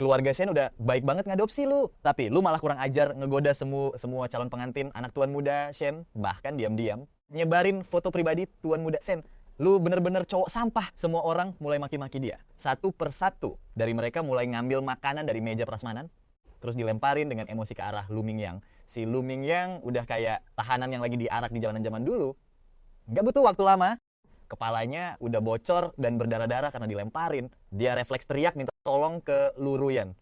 Keluarga Shen udah baik banget ngadopsi lu. Tapi lu malah kurang ajar ngegoda semua calon pengantin anak tuan muda Shen. Bahkan diam-diam nyebarin foto pribadi tuan muda Shen. Lu bener-bener cowok sampah. Semua orang mulai maki-maki dia. Satu persatu dari mereka mulai ngambil makanan dari meja prasmanan. Terus dilemparin dengan emosi ke arah Lu Mingyang. Si Lu Mingyang udah kayak tahanan yang lagi diarak di zaman dulu. Gak butuh waktu lama, kepalanya udah bocor dan berdarah-darah karena dilemparin. Dia refleks teriak minta tolong ke Lu Ruyan.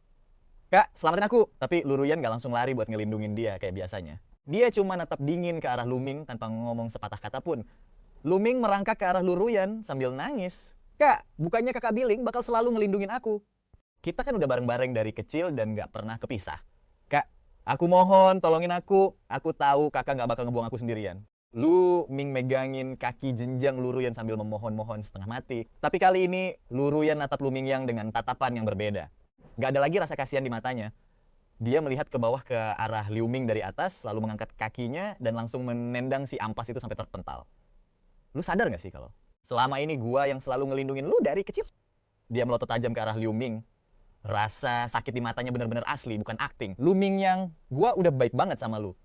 Kak, selamatin aku. Tapi Lu Ruyan gak langsung lari buat ngelindungin dia kayak biasanya. Dia cuma natap dingin ke arah Lu Ming tanpa ngomong sepatah kata pun. Lu Ming merangkak ke arah Lu Ruyan sambil nangis. Kak, bukannya kakak Billing bakal selalu ngelindungin aku. Kita kan udah bareng-bareng dari kecil dan gak pernah kepisah. Kak, aku mohon tolongin aku. Aku tahu kakak gak bakal ngebuang aku sendirian. Lu Ming megangin kaki jenjang Lu Ruyan sambil memohon-mohon setengah mati. Tapi kali ini Lu Ruyan natap Lu Mingyang dengan tatapan yang berbeda. Gak ada lagi rasa kasihan di matanya. Dia melihat ke bawah ke arah Liu Ming dari atas, lalu mengangkat kakinya dan langsung menendang si ampas itu sampai terpental. Lu sadar gak sih kalau selama ini gua yang selalu ngelindungin lu dari kecil? Dia melotot tajam ke arah Liu Ming. Rasa sakit di matanya bener-bener asli, bukan acting. Lu Mingyang, gua udah baik banget sama lu.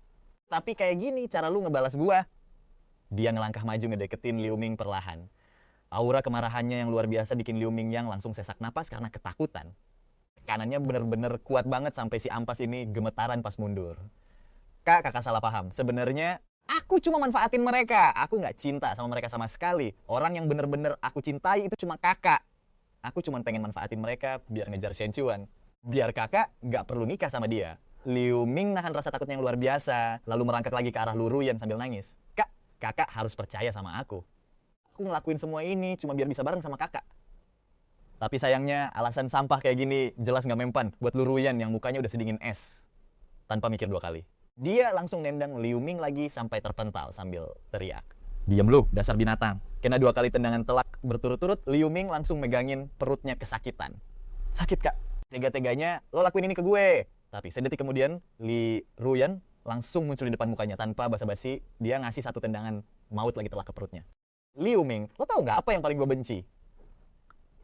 Tapi kayak gini cara lu ngebalas gua. Dia ngelangkah maju ngedeketin Liu Ming perlahan. Aura kemarahannya yang luar biasa bikin Liu Mingyang langsung sesak napas karena ketakutan. Tekanannya bener-bener kuat banget sampai si ampas ini gemetaran pas mundur. Kak, kakak salah paham. Sebenarnya aku cuma manfaatin mereka. Aku nggak cinta sama mereka sama sekali. Orang yang bener-bener aku cintai itu cuma kakak. Aku cuma pengen manfaatin mereka biar ngejar Shen Chuan. Biar kakak nggak perlu nikah sama dia. Liu Ming nahan rasa takutnya yang luar biasa, lalu merangkak lagi ke arah Lu Ruyan sambil nangis. Kak, kakak harus percaya sama aku. Aku ngelakuin semua ini cuma biar bisa bareng sama kakak. Tapi sayangnya alasan sampah kayak gini jelas nggak mempan buat Lu Ruyan yang mukanya udah sedingin es. Tanpa mikir 2 kali. Dia langsung nendang Liu Ming lagi sampai terpental sambil teriak. Diam lu, dasar binatang. Kena 2 kali tendangan telak berturut-turut, Liu Ming langsung megangin perutnya kesakitan. Sakit kak? Tega-teganya lo lakuin ini ke gue. Tapi sedetik kemudian Li Ruyan langsung muncul di depan mukanya tanpa basa-basi. Dia ngasih satu tendangan maut lagi telak ke perutnya. Liu Ming, lo tau nggak apa yang paling gue benci?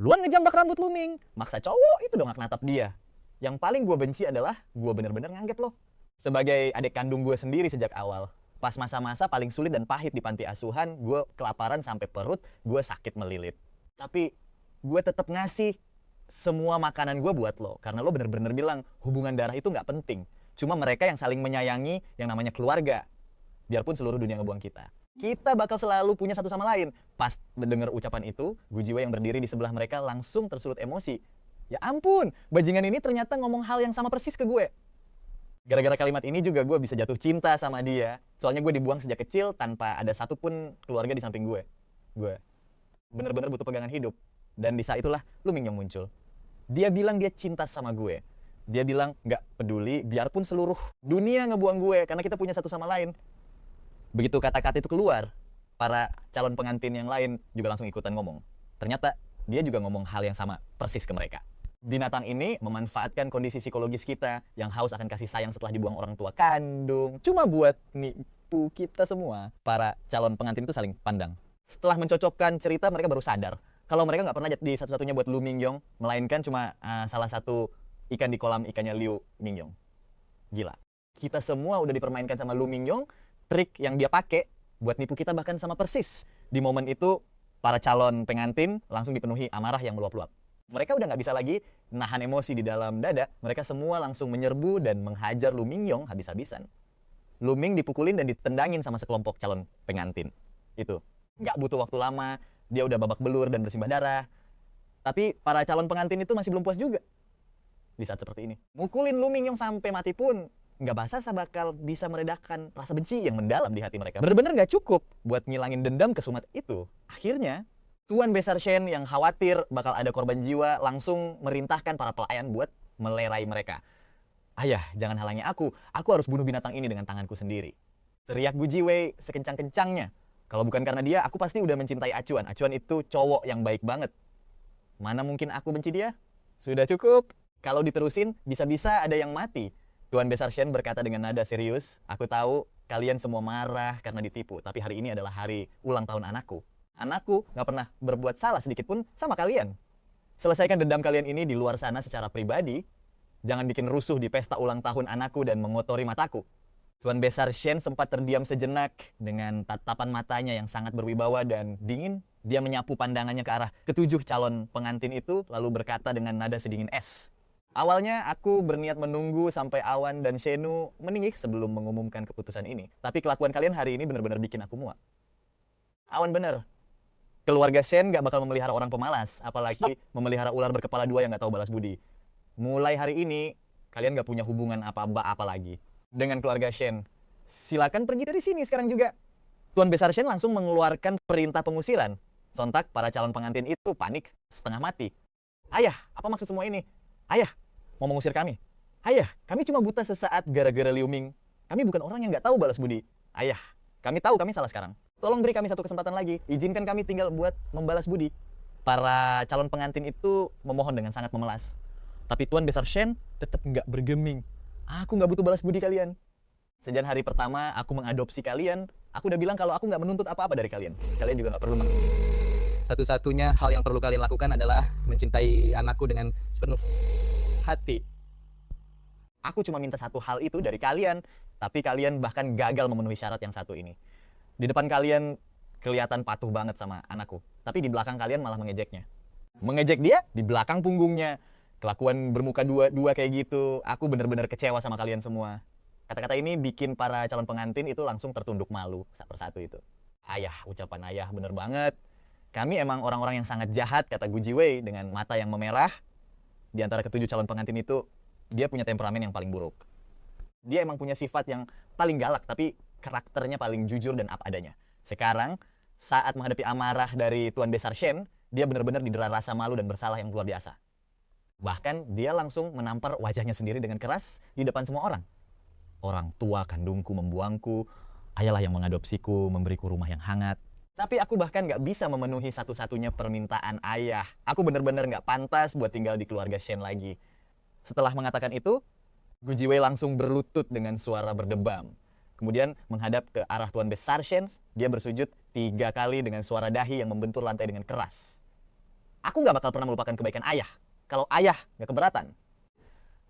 Luan ngejambak rambut Lu Ming. Maksa cowok itu dong natap dia. Yang paling gue benci adalah gue bener-bener nganggep lo sebagai adik kandung gue sendiri sejak awal. Pas masa-masa paling sulit dan pahit di panti asuhan, gue kelaparan sampai perut, gue sakit melilit. Tapi gue tetap ngasih semua makanan gue buat lo. Karena lo bener-bener bilang hubungan darah itu nggak penting. Cuma mereka yang saling menyayangi yang namanya keluarga. Biarpun seluruh dunia ngebuang kita. Kita bakal selalu punya satu sama lain. Pas mendengar ucapan itu, Gu Jiwei yang berdiri di sebelah mereka langsung tersulut emosi. Ya ampun, bajingan ini ternyata ngomong hal yang sama persis ke gue. Gara-gara kalimat ini juga gue bisa jatuh cinta sama dia. Soalnya gue dibuang sejak kecil tanpa ada satupun keluarga di samping gue. Gue bener-bener butuh pegangan hidup. Dan di saat itulah Lu Ming yang muncul. Dia bilang dia cinta sama gue. Dia bilang gak peduli biarpun seluruh dunia ngebuang gue. Karena kita punya satu sama lain. Begitu kata-kata itu keluar, para calon pengantin yang lain juga langsung ikutan ngomong. Ternyata dia juga ngomong hal yang sama persis ke mereka. Binatang ini memanfaatkan kondisi psikologis kita yang haus akan kasih sayang setelah dibuang orang tua kandung. Cuma buat nipu kita semua. Para calon pengantin itu saling pandang. Setelah mencocokkan cerita, mereka baru sadar kalau mereka nggak pernah jadi satu-satunya buat Lu Mingyong, melainkan cuma salah satu ikan di kolam ikannya Liu Mingyong. Gila. Kita semua udah dipermainkan sama Lu Mingyong, trik yang dia pakai buat nipu kita bahkan sama persis. Di momen itu, para calon pengantin langsung dipenuhi amarah yang meluap-luap. Mereka udah nggak bisa lagi nahan emosi di dalam dada. Mereka semua langsung menyerbu dan menghajar Lu Mingyong habis-habisan. Lu Ming dipukulin dan ditendangin sama sekelompok calon pengantin. Itu. Nggak butuh waktu lama, dia udah babak belur dan bersimbah darah. Tapi para calon pengantin itu masih belum puas juga. Di saat seperti ini. Mukulin Lu Mingyong sampai mati pun nggak basah bakal bisa meredakan rasa benci yang mendalam di hati mereka. Bener-bener nggak cukup buat ngilangin dendam kesumat itu. Akhirnya, Tuan Besar Shen yang khawatir bakal ada korban jiwa langsung merintahkan para pelayan buat melerai mereka. Ayah, jangan halangi aku harus bunuh binatang ini dengan tanganku sendiri. Teriak Gu Jiwei sekencang-kencangnya. Kalau bukan karena dia, aku pasti udah mencintai Acuan. Acuan itu cowok yang baik banget. Mana mungkin aku benci dia? Sudah cukup. Kalau diterusin, bisa-bisa ada yang mati. Tuan Besar Shen berkata dengan nada serius, aku tahu kalian semua marah karena ditipu, tapi hari ini adalah hari ulang tahun anakku. Anakku gak pernah berbuat salah sedikit pun sama kalian. Selesaikan dendam kalian ini di luar sana secara pribadi. Jangan bikin rusuh di pesta ulang tahun anakku dan mengotori mataku. Tuan Besar Shen sempat terdiam sejenak dengan tatapan matanya yang sangat berwibawa dan dingin. Dia menyapu pandangannya ke arah ketujuh calon pengantin itu, lalu berkata dengan nada sedingin es. Awalnya aku berniat menunggu sampai Awan dan Shenu meninggi sebelum mengumumkan keputusan ini. Tapi kelakuan kalian hari ini benar-benar bikin aku muak. Awan bener. Keluarga Shen gak bakal memelihara orang pemalas, apalagi memelihara ular berkepala dua yang gak tahu balas budi. Mulai hari ini, kalian gak punya hubungan apa-apa lagi dengan keluarga Shen. Silakan pergi dari sini sekarang juga. Tuan Besar Shen langsung mengeluarkan perintah pengusiran. Sontak, para calon pengantin itu panik setengah mati. Ayah, apa maksud semua ini? Ayah, mau mengusir kami? Ayah, kami cuma buta sesaat gara-gara Liu Ming. Kami bukan orang yang gak tahu balas budi. Ayah, kami tahu kami salah sekarang. Tolong beri kami satu kesempatan lagi. Izinkan kami tinggal buat membalas budi. Para calon pengantin itu memohon dengan sangat memelas. Tapi Tuan Besar Shen tetap nggak bergeming. Aku nggak butuh balas budi kalian. Sejak hari pertama aku mengadopsi kalian, aku udah bilang kalau aku nggak menuntut apa-apa dari kalian. Kalian juga nggak perlu. Satu-satunya hal yang perlu kalian lakukan adalah mencintai anakku dengan sepenuh hati. Aku cuma minta satu hal itu dari kalian, tapi kalian bahkan gagal memenuhi syarat yang satu ini. Di depan kalian kelihatan patuh banget sama anakku, tapi di belakang kalian malah mengejeknya. Mengejek dia di belakang punggungnya. Kelakuan bermuka dua kayak gitu, aku bener-bener kecewa sama kalian semua. Kata-kata ini bikin para calon pengantin itu langsung tertunduk malu satu persatu itu. Ayah, ucapan ayah bener banget. Kami emang orang-orang yang sangat jahat, kata Gu Jiwei dengan mata yang memerah. Di antara ketujuh calon pengantin itu, dia punya temperamen yang paling buruk. Dia emang punya sifat yang paling galak, tapi karakternya paling jujur dan apa adanya. Sekarang, saat menghadapi amarah dari Tuan Besar Shen, dia benar-benar didera rasa malu dan bersalah yang luar biasa. Bahkan, dia langsung menampar wajahnya sendiri dengan keras di depan semua orang. Orang tua kandungku membuangku, ayahlah yang mengadopsiku, memberiku rumah yang hangat. Tapi aku bahkan gak bisa memenuhi satu-satunya permintaan ayah. Aku benar-benar gak pantas buat tinggal di keluarga Shen lagi. Setelah mengatakan itu, Gu Jiwei langsung berlutut dengan suara berdebam. Kemudian menghadap ke arah Tuan Besar Shen, dia bersujud 3 kali dengan suara dahi yang membentur lantai dengan keras. Aku nggak bakal pernah melupakan kebaikan ayah. Kalau ayah nggak keberatan.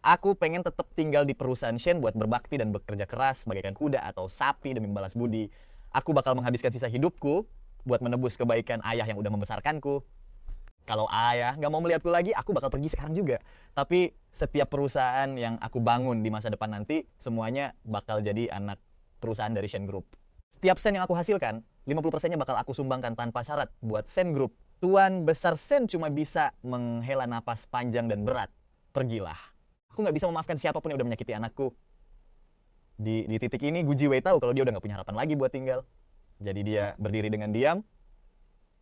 Aku pengen tetap tinggal di perusahaan Shen buat berbakti dan bekerja keras bagaikan kuda atau sapi demi membalas budi. Aku bakal menghabiskan sisa hidupku buat menebus kebaikan ayah yang udah membesarkanku. Kalau ayah nggak mau melihatku lagi, aku bakal pergi sekarang juga. Tapi setiap perusahaan yang aku bangun di masa depan nanti, semuanya bakal jadi anak perusahaan dari Shen Group. Setiap sen yang aku hasilkan, 50%-nya bakal aku sumbangkan tanpa syarat buat Shen Group. Tuan Besar Shen cuma bisa menghela napas panjang dan berat. Pergilah. Aku nggak bisa memaafkan siapapun yang udah menyakiti anakku. Di titik ini, Gu Jiwei tahu kalau dia udah nggak punya harapan lagi buat tinggal. Jadi dia berdiri dengan diam.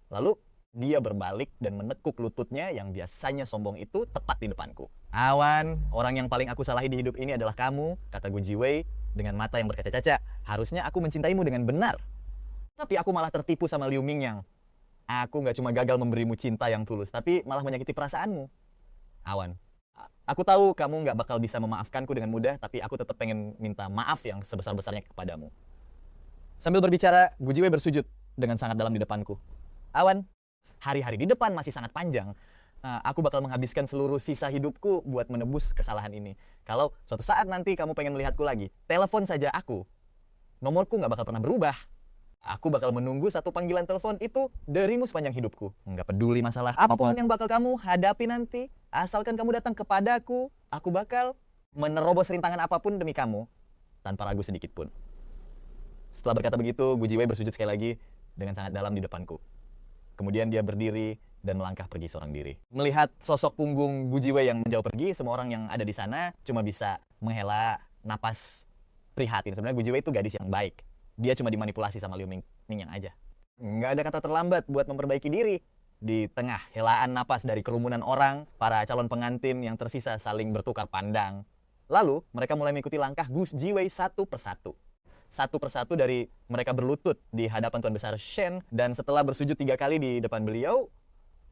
Lalu dia berbalik dan menekuk lututnya yang biasanya sombong itu tepat di depanku. Awan, orang yang paling aku salahi di hidup ini adalah kamu, kata Gu Jiwei dengan mata yang berkaca-kaca. Harusnya aku mencintaimu dengan benar. Tapi aku malah tertipu sama Liu Mingyang. Aku nggak cuma gagal memberimu cinta yang tulus, tapi malah menyakiti perasaanmu. Awan, aku tahu kamu nggak bakal bisa memaafkanku dengan mudah, tapi aku tetap pengen minta maaf yang sebesar-besarnya kepadamu. Sambil berbicara, Gu Jiwei bersujud dengan sangat dalam di depanku. Awan, hari-hari di depan masih sangat panjang. Aku bakal menghabiskan seluruh sisa hidupku buat menebus kesalahan ini. Kalau suatu saat nanti kamu pengen melihatku lagi, telepon saja aku. Nomorku nggak bakal pernah berubah. Aku bakal menunggu satu panggilan telepon itu darimu sepanjang hidupku. Nggak peduli masalah apapun yang bakal kamu hadapi nanti. Asalkan kamu datang kepadaku, aku bakal menerobos rintangan apapun demi kamu. Tanpa ragu sedikit pun. Setelah berkata begitu, Gu Jiwei bersujud sekali lagi dengan sangat dalam di depanku. Kemudian dia berdiri dan melangkah pergi seorang diri. Melihat sosok punggung Gu Jiwei yang menjauh pergi, semua orang yang ada di sana cuma bisa menghela napas prihatin. Sebenarnya Gu Jiwei itu gadis yang baik. Dia cuma dimanipulasi sama Liu Mingyang aja. Nggak ada kata terlambat buat memperbaiki diri. Di tengah helaan napas dari kerumunan orang, para calon pengantin yang tersisa saling bertukar pandang. Lalu mereka mulai mengikuti langkah Gu Jiwei satu persatu. Satu persatu dari mereka berlutut di hadapan Tuan Besar Shen, dan setelah bersujud 3 kali di depan beliau,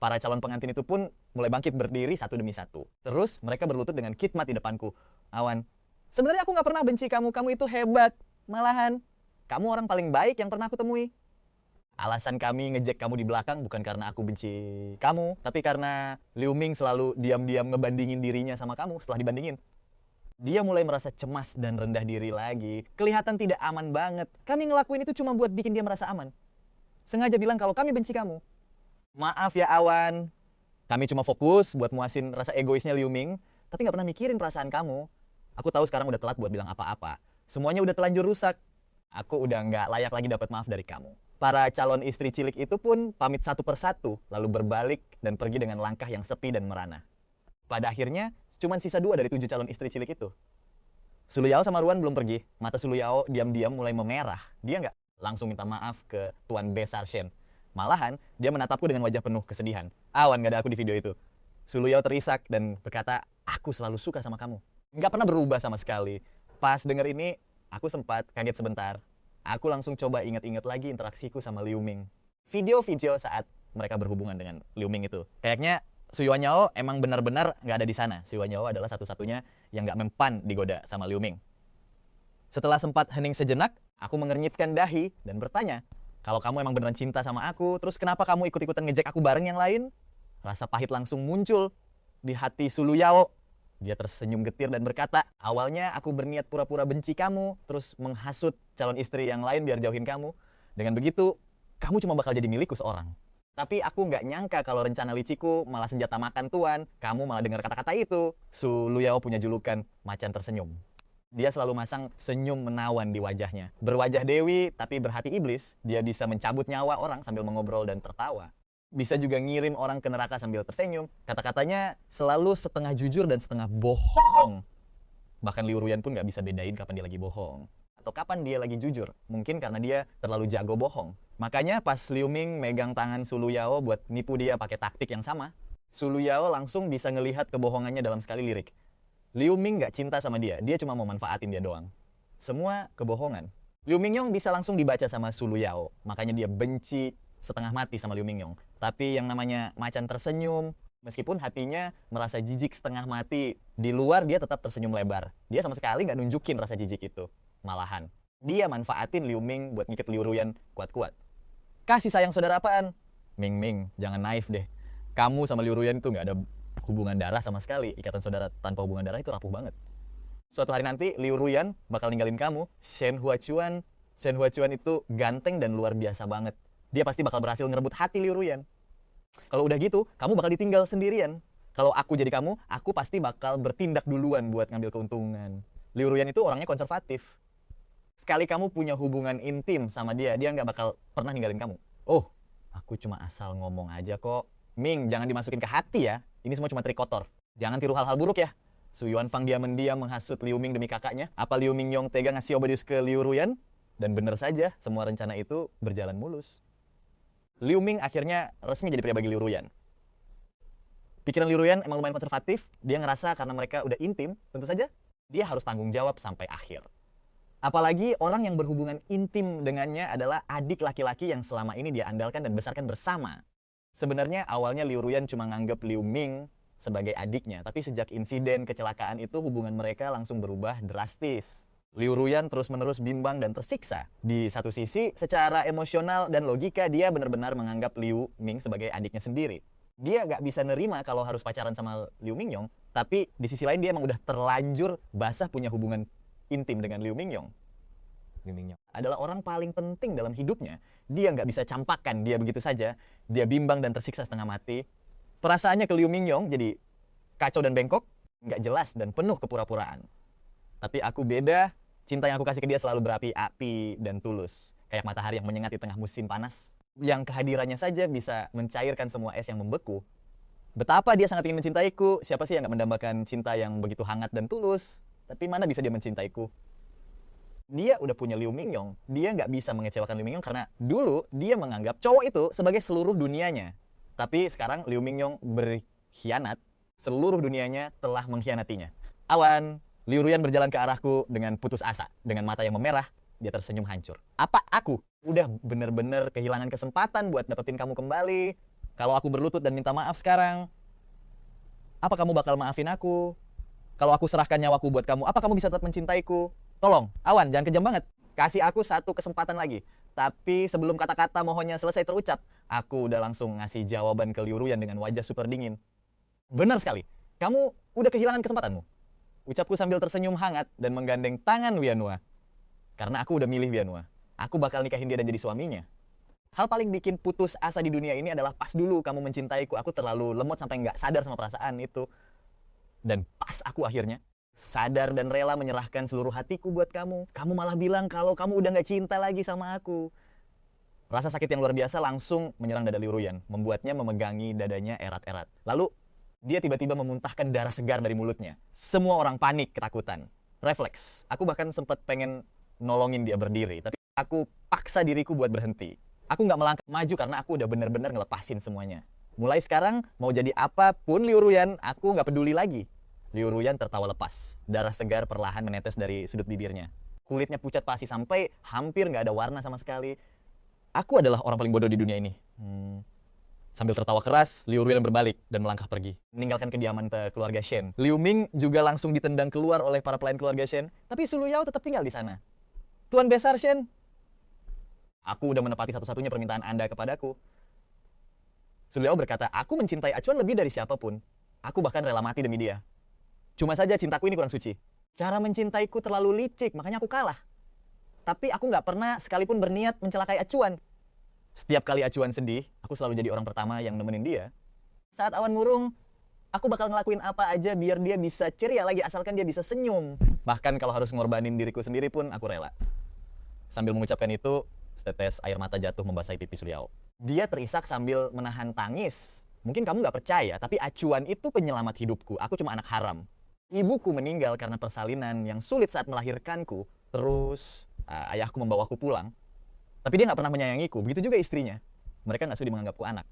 para calon pengantin itu pun mulai bangkit berdiri satu demi satu. Terus mereka berlutut dengan khidmat di depanku. Awan, sebenarnya aku nggak pernah benci kamu, kamu itu hebat. Malahan, kamu orang paling baik yang pernah aku temui. Alasan kami ngejek kamu di belakang bukan karena aku benci kamu, tapi karena Liu Ming selalu diam-diam ngebandingin dirinya sama kamu setelah dibandingin. Dia mulai merasa cemas dan rendah diri lagi. Kelihatan tidak aman banget. Kami ngelakuin itu cuma buat bikin dia merasa aman. Sengaja bilang kalau kami benci kamu. Maaf ya Awan. Kami cuma fokus buat muasin rasa egoisnya Liu Ming, tapi nggak pernah mikirin perasaan kamu. Aku tahu sekarang udah telat buat bilang apa-apa. Semuanya udah telanjur rusak. Aku udah nggak layak lagi dapat maaf dari kamu. Para calon istri cilik itu pun pamit satu persatu, lalu berbalik dan pergi dengan langkah yang sepi dan merana. Pada akhirnya, cuman sisa 2 dari 7 calon istri cilik itu. Su Luyao sama Ruan belum pergi. Mata Su Luyao diam-diam mulai memerah. Dia nggak langsung minta maaf ke Tuan Besar Shen. Malahan, dia menatapku dengan wajah penuh kesedihan. Awan, nggak ada aku di video itu. Su Luyao terisak dan berkata, aku selalu suka sama kamu. Nggak pernah berubah sama sekali. Pas denger ini, aku sempat kaget sebentar. Aku langsung coba ingat-ingat lagi interaksiku sama Liu Ming. Video-video saat mereka berhubungan dengan Liu Ming itu. Kayaknya Su Yuanyao emang benar-benar nggak ada di sana. Su Yuanyao adalah satu-satunya yang nggak mempan digoda sama Liu Ming. Setelah sempat hening sejenak, aku mengernyitkan dahi dan bertanya, kalau kamu emang beneran cinta sama aku, terus kenapa kamu ikut-ikutan ngejek aku bareng yang lain? Rasa pahit langsung muncul di hati Su Luyao. Dia tersenyum getir dan berkata, awalnya aku berniat pura-pura benci kamu, terus menghasut calon istri yang lain biar jauhin kamu. Dengan begitu, kamu cuma bakal jadi milikku seorang. Tapi aku nggak nyangka kalau rencana liciku malah senjata makan tuan. Kamu malah dengar kata-kata itu. Su Luyao punya julukan macan tersenyum. Dia selalu masang senyum menawan di wajahnya. Berwajah dewi tapi berhati iblis, dia bisa mencabut nyawa orang sambil mengobrol dan tertawa. Bisa juga ngirim orang ke neraka sambil tersenyum. Kata-katanya selalu setengah jujur dan setengah bohong. Bahkan Liu Ruyan pun nggak bisa bedain kapan dia lagi bohong atau kapan dia lagi jujur. Mungkin karena dia terlalu jago bohong. Makanya pas Liu Ming megang tangan Su Luyao buat nipu dia pakai taktik yang sama, Su Luyao langsung bisa ngelihat kebohongannya dalam sekali lirik. Liu Ming nggak cinta sama dia cuma mau manfaatin dia doang. Semua kebohongan. Liu Mingyong bisa langsung dibaca sama Su Luyao, makanya dia benci setengah mati sama Liu Mingyong. Tapi yang namanya macan tersenyum, Meskipun hatinya merasa jijik setengah mati, di luar dia tetap tersenyum lebar. Dia sama sekali nggak nunjukin rasa jijik itu. Malahan, dia manfaatin Liu Ming buat ngikat Liu Ruyan kuat-kuat. Kasih sayang saudara apaan? Ming Ming, jangan naif deh. Kamu sama Liu Ruyan itu nggak ada hubungan darah sama sekali. Ikatan saudara tanpa hubungan darah itu rapuh banget. Suatu hari nanti Liu Ruyan bakal ninggalin kamu. Shen Huachuan itu ganteng dan luar biasa banget. Dia pasti bakal berhasil ngerebut hati Liu Ruyan. Kalau udah gitu, kamu bakal ditinggal sendirian. Kalau aku jadi kamu, aku pasti bakal bertindak duluan buat ngambil keuntungan. Liu Ruyan itu orangnya konservatif. Sekali kamu punya hubungan intim sama dia nggak bakal pernah ninggalin kamu. Oh, aku cuma asal ngomong aja kok. Ming, jangan dimasukin ke hati ya. Ini semua cuma trik kotor. Jangan tiru hal-hal buruk ya. Su Yuanfang diam-diam menghasut Liu Ming demi kakaknya. Apa Liu Mingyong tega ngasih obadius ke Liu Ruyan? Dan bener saja, semua rencana itu berjalan mulus. Liu Ming akhirnya resmi jadi pria bagi Liu Ruyan. Pikiran Liu Ruyan emang lumayan konservatif. Dia ngerasa karena mereka udah intim, tentu saja dia harus tanggung jawab sampai akhir. Apalagi orang yang berhubungan intim dengannya adalah adik laki-laki yang selama ini dia andalkan dan besarkan bersama. Sebenarnya awalnya Liu Ruyan cuma nganggap Liu Ming sebagai adiknya, tapi sejak insiden kecelakaan itu hubungan mereka langsung berubah drastis. Liu Ruyan terus-menerus bimbang dan tersiksa. Di satu sisi, secara emosional dan logika dia benar-benar menganggap Liu Ming sebagai adiknya sendiri. Dia gak bisa nerima kalau harus pacaran sama Liu Mingyong, tapi di sisi lain dia emang udah terlanjur basah punya hubungan intim dengan Liu Mingyong. Liu Mingyong adalah orang paling penting dalam hidupnya. Dia nggak bisa campakkan dia begitu saja. Dia bimbang dan tersiksa setengah mati. Perasaannya ke Liu Mingyong jadi kacau dan bengkok, nggak jelas dan penuh kepura-puraan. Tapi aku beda, cinta yang aku kasih ke dia selalu berapi-api dan tulus. Kayak matahari yang menyengat di tengah musim panas. Yang kehadirannya saja bisa mencairkan semua es yang membeku. Betapa dia sangat ingin mencintaiku. Siapa sih yang nggak mendambakan cinta yang begitu hangat dan tulus? Tapi mana bisa dia mencintaiku? Dia udah punya Liu Mingyong. Dia nggak bisa mengecewakan Liu Mingyong karena dulu dia menganggap cowok itu sebagai seluruh dunianya. Tapi sekarang Liu Mingyong berkhianat. Seluruh dunianya telah mengkhianatinya. Awan, Liu Ruyan berjalan ke arahku dengan putus asa. Dengan mata yang memerah, dia tersenyum hancur. Apa aku udah bener-bener kehilangan kesempatan buat dapetin kamu kembali? Kalau aku berlutut dan minta maaf sekarang, apa kamu bakal maafin aku? Kalau aku serahkan nyawaku buat kamu, apa kamu bisa tetap mencintaiku? Tolong, Awan, jangan kejam banget. Kasih aku satu kesempatan lagi. Tapi sebelum kata-kata mohonnya selesai terucap, aku udah langsung ngasih jawaban ke Liu Ruyan dengan wajah super dingin. Benar sekali, kamu udah kehilangan kesempatanmu. Ucapku sambil tersenyum hangat dan menggandeng tangan Wianua. Karena aku udah milih Wianua. Aku bakal nikahin dia dan jadi suaminya. Hal paling bikin putus asa di dunia ini adalah pas dulu kamu mencintaiku. Aku terlalu lemot sampai nggak sadar sama perasaan itu. Dan pas aku akhirnya sadar dan rela menyerahkan seluruh hatiku buat kamu. Kamu malah bilang kalau kamu udah nggak cinta lagi sama aku. Rasa sakit yang luar biasa langsung menyerang dada Liu Ruyan. Membuatnya memegangi dadanya erat-erat. Lalu dia tiba-tiba memuntahkan darah segar dari mulutnya. Semua orang panik, ketakutan. Refleks. Aku bahkan sempat pengen nolongin dia berdiri. Tapi aku paksa diriku buat berhenti. Aku nggak melangkah maju karena aku udah benar-benar ngelepasin semuanya. Mulai sekarang, mau jadi apapun Liu Ruyan, aku nggak peduli lagi. Liu Ruyan tertawa lepas. Darah segar perlahan menetes dari sudut bibirnya. Kulitnya pucat pasi sampai hampir nggak ada warna sama sekali. Aku adalah orang paling bodoh di dunia ini. Sambil tertawa keras, Liu Ruyan berbalik dan melangkah pergi, meninggalkan kediaman keluarga Shen. Liu Ming juga langsung ditendang keluar oleh para pelayan keluarga Shen, tapi Su Luyao tetap tinggal di sana. Tuan Besar Shen, aku udah menepati satu-satunya permintaan Anda kepadaku. Su Luyao berkata, aku mencintai Acuan lebih dari siapapun. Aku bahkan rela mati demi dia. Cuma saja cintaku ini kurang suci. Cara mencintaiku terlalu licik, makanya aku kalah. Tapi aku nggak pernah sekalipun berniat mencelakai Acuan. Setiap kali Acuan sedih, aku selalu jadi orang pertama yang nemenin dia. Saat awan murung, aku bakal ngelakuin apa aja biar dia bisa ceria lagi asalkan dia bisa senyum. Bahkan kalau harus ngorbanin diriku sendiri pun aku rela. Sambil mengucapkan itu, setetes air mata jatuh membasahi pipi Su Luyao. Dia terisak sambil menahan tangis. Mungkin kamu nggak percaya, tapi Acuan itu penyelamat hidupku. Aku cuma anak haram. Ibuku meninggal karena persalinan yang sulit saat melahirkanku. Terus ayahku membawaku pulang. Tapi dia nggak pernah menyayangiku, begitu juga istrinya. Mereka nggak sudi menganggapku anak.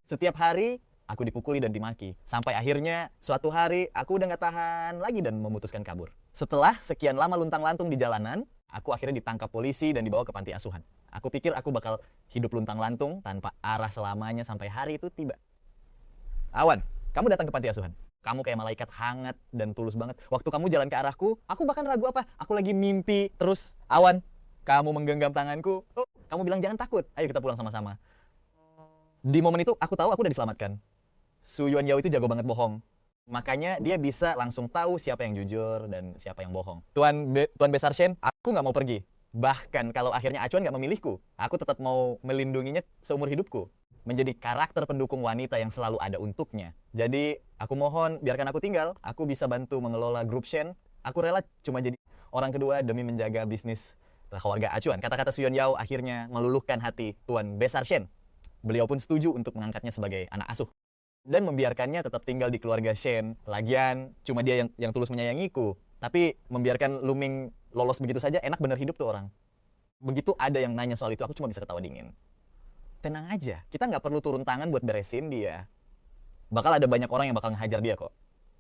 Setiap hari, aku dipukuli dan dimaki. Sampai akhirnya, suatu hari, aku udah nggak tahan lagi dan memutuskan kabur. Setelah sekian lama luntang-lantung di jalanan, aku akhirnya ditangkap polisi dan dibawa ke panti asuhan. Aku pikir aku bakal hidup luntang-lantung tanpa arah selamanya sampai hari itu tiba. Awan, kamu datang ke panti asuhan. Kamu kayak malaikat hangat dan tulus banget. Waktu kamu jalan ke arahku, aku bahkan ragu apa? Aku lagi mimpi. Terus, Awan, kamu menggenggam tanganku. Oh, kamu bilang jangan takut. Ayo kita pulang sama-sama. Di momen itu, aku tahu aku udah diselamatkan. Su Yuan Yao itu jago banget bohong. Makanya dia bisa langsung tahu siapa yang jujur dan siapa yang bohong. Tuan Besar Shen, aku nggak mau pergi. Bahkan kalau akhirnya Acuan nggak memilihku, aku tetap mau melindunginya seumur hidupku. Menjadi karakter pendukung wanita yang selalu ada untuknya. Jadi, aku mohon biarkan aku tinggal. Aku bisa bantu mengelola grup Shen. Aku rela cuma jadi orang kedua demi menjaga bisnis keluarga Acuan. Kata-kata Su Yuan Yao akhirnya meluluhkan hati Tuan Besar Shen. Beliau pun setuju untuk mengangkatnya sebagai anak asuh dan membiarkannya tetap tinggal di keluarga Shen. Lagian cuma dia yang tulus menyayangiku. Tapi membiarkan Lu Ming lolos begitu saja, enak bener hidup tuh orang. Begitu ada yang nanya soal itu, aku cuma bisa ketawa dingin. Tenang aja, kita nggak perlu turun tangan buat beresin dia. Bakal ada banyak orang yang bakal ngehajar dia kok.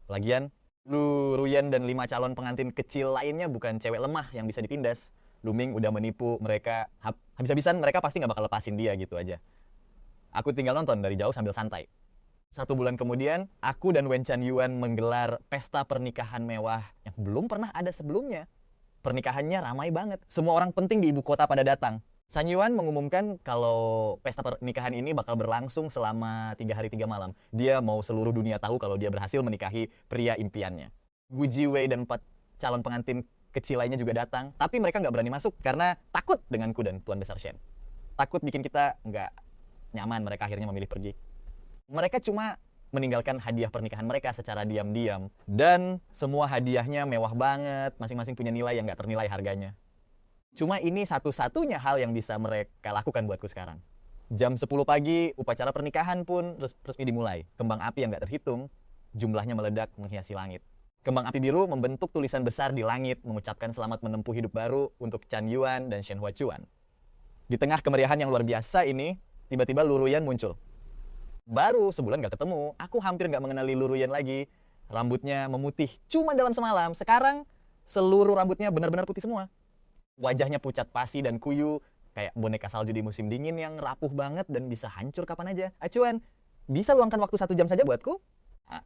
Lagian, Lu Ruyan dan 5 calon pengantin kecil lainnya bukan cewek lemah yang bisa ditindas. Lu Ming udah menipu mereka, habis-habisan mereka pasti nggak bakal lepasin dia gitu aja. Aku tinggal nonton dari jauh sambil santai. 1 bulan kemudian, aku dan Wen Chan Yuan menggelar pesta pernikahan mewah yang belum pernah ada sebelumnya. Pernikahannya ramai banget. Semua orang penting di ibu kota pada datang. San Yuan mengumumkan kalau pesta pernikahan ini bakal berlangsung selama 3 hari 3 malam. Dia mau seluruh dunia tahu kalau dia berhasil menikahi pria impiannya. Gu Jiwei dan 4 calon pengantin kecil lainnya juga datang. Tapi mereka nggak berani masuk karena takut denganku dan Tuan Besar Shen. Takut bikin kita nggak nyaman, mereka akhirnya memilih pergi. Mereka cuma meninggalkan hadiah pernikahan mereka secara diam-diam. Dan semua hadiahnya mewah banget, masing-masing punya nilai yang nggak ternilai harganya. Cuma ini satu-satunya hal yang bisa mereka lakukan buatku sekarang. Jam 10 pagi, upacara pernikahan pun resmi dimulai. Kembang api yang nggak terhitung, jumlahnya meledak menghiasi langit. Kembang api biru membentuk tulisan besar di langit, mengucapkan selamat menempuh hidup baru untuk Chan Yuan dan Shen Huachuan. Di tengah kemeriahan yang luar biasa ini, tiba-tiba Lu Ruyan muncul. Baru sebulan gak ketemu, aku hampir gak mengenali Lu Ruyan lagi. Rambutnya memutih cuma dalam semalam. Sekarang seluruh rambutnya benar-benar putih semua. Wajahnya pucat pasi dan kuyu, kayak boneka salju di musim dingin yang rapuh banget dan bisa hancur kapan aja. Acuan, bisa luangkan waktu 1 jam saja buatku?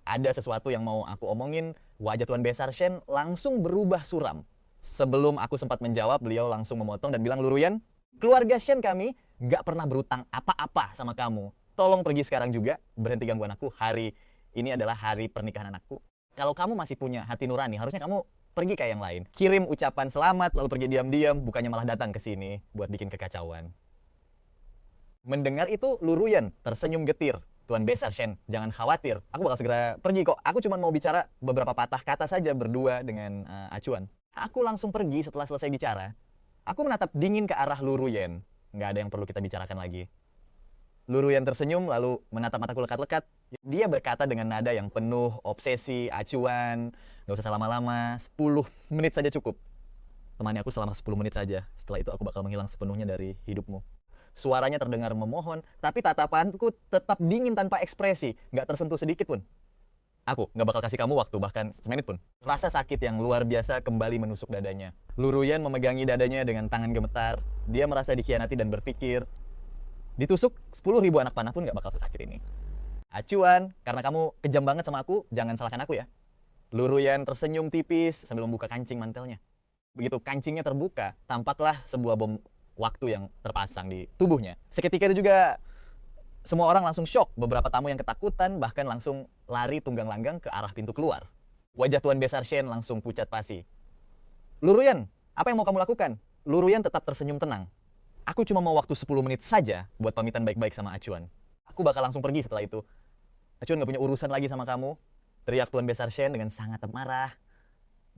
Ada sesuatu yang mau aku omongin. Wajah Tuan Besar Shen langsung berubah suram. Sebelum aku sempat menjawab, beliau langsung memotong dan bilang, Lu Ruyan, keluarga Shen kami gak pernah berutang apa-apa sama kamu. Tolong pergi sekarang juga, berhenti gangguan aku. Hari ini adalah hari pernikahan anakku. Kalau kamu masih punya hati nurani, harusnya kamu pergi kayak yang lain. Kirim ucapan selamat, lalu pergi diam-diam, bukannya malah datang ke sini buat bikin kekacauan. Mendengar itu, Lu Ruyan tersenyum getir. Tuan Besar Shen, jangan khawatir. Aku bakal segera pergi kok. Aku cuma mau bicara beberapa patah kata saja berdua dengan Acuan. Aku langsung pergi setelah selesai bicara. Aku menatap dingin ke arah Lu Ruyan. Nggak ada yang perlu kita bicarakan lagi. Lu Ruyan tersenyum lalu menatap mataku lekat-lekat. Dia berkata dengan nada yang penuh obsesi, Acuan, gak usah lama-lama, 10 menit saja cukup. Temani aku selama 10 menit saja. Setelah itu aku bakal menghilang sepenuhnya dari hidupmu. Suaranya terdengar memohon, tapi tatapanku tetap dingin tanpa ekspresi, gak tersentuh sedikit pun. Aku gak bakal kasih kamu waktu, bahkan semenit pun. Rasa sakit yang luar biasa kembali menusuk dadanya. Lu Ruyan memegangi dadanya dengan tangan gemetar. Dia merasa dikhianati dan berpikir, ditusuk 10.000 anak panah pun gak bakal sesakit ini. Acuan, karena kamu kejam banget sama aku, jangan salahkan aku ya. Lu Ruyan tersenyum tipis sambil membuka kancing mantelnya. Begitu kancingnya terbuka, tampaklah sebuah bom waktu yang terpasang di tubuhnya. Seketika itu juga semua orang langsung shock. Beberapa tamu yang ketakutan bahkan langsung lari tunggang langgang ke arah pintu keluar. Wajah Tuan Besar Shen langsung pucat pasi. Lu Ruyan, apa yang mau kamu lakukan? Lu Ruyan tetap tersenyum tenang. Aku cuma mau waktu 10 menit saja buat pamitan baik-baik sama Acuan. Aku bakal langsung pergi setelah itu. Acuan gak punya urusan lagi sama kamu. Teriak Tuan Besar Shen dengan sangat marah.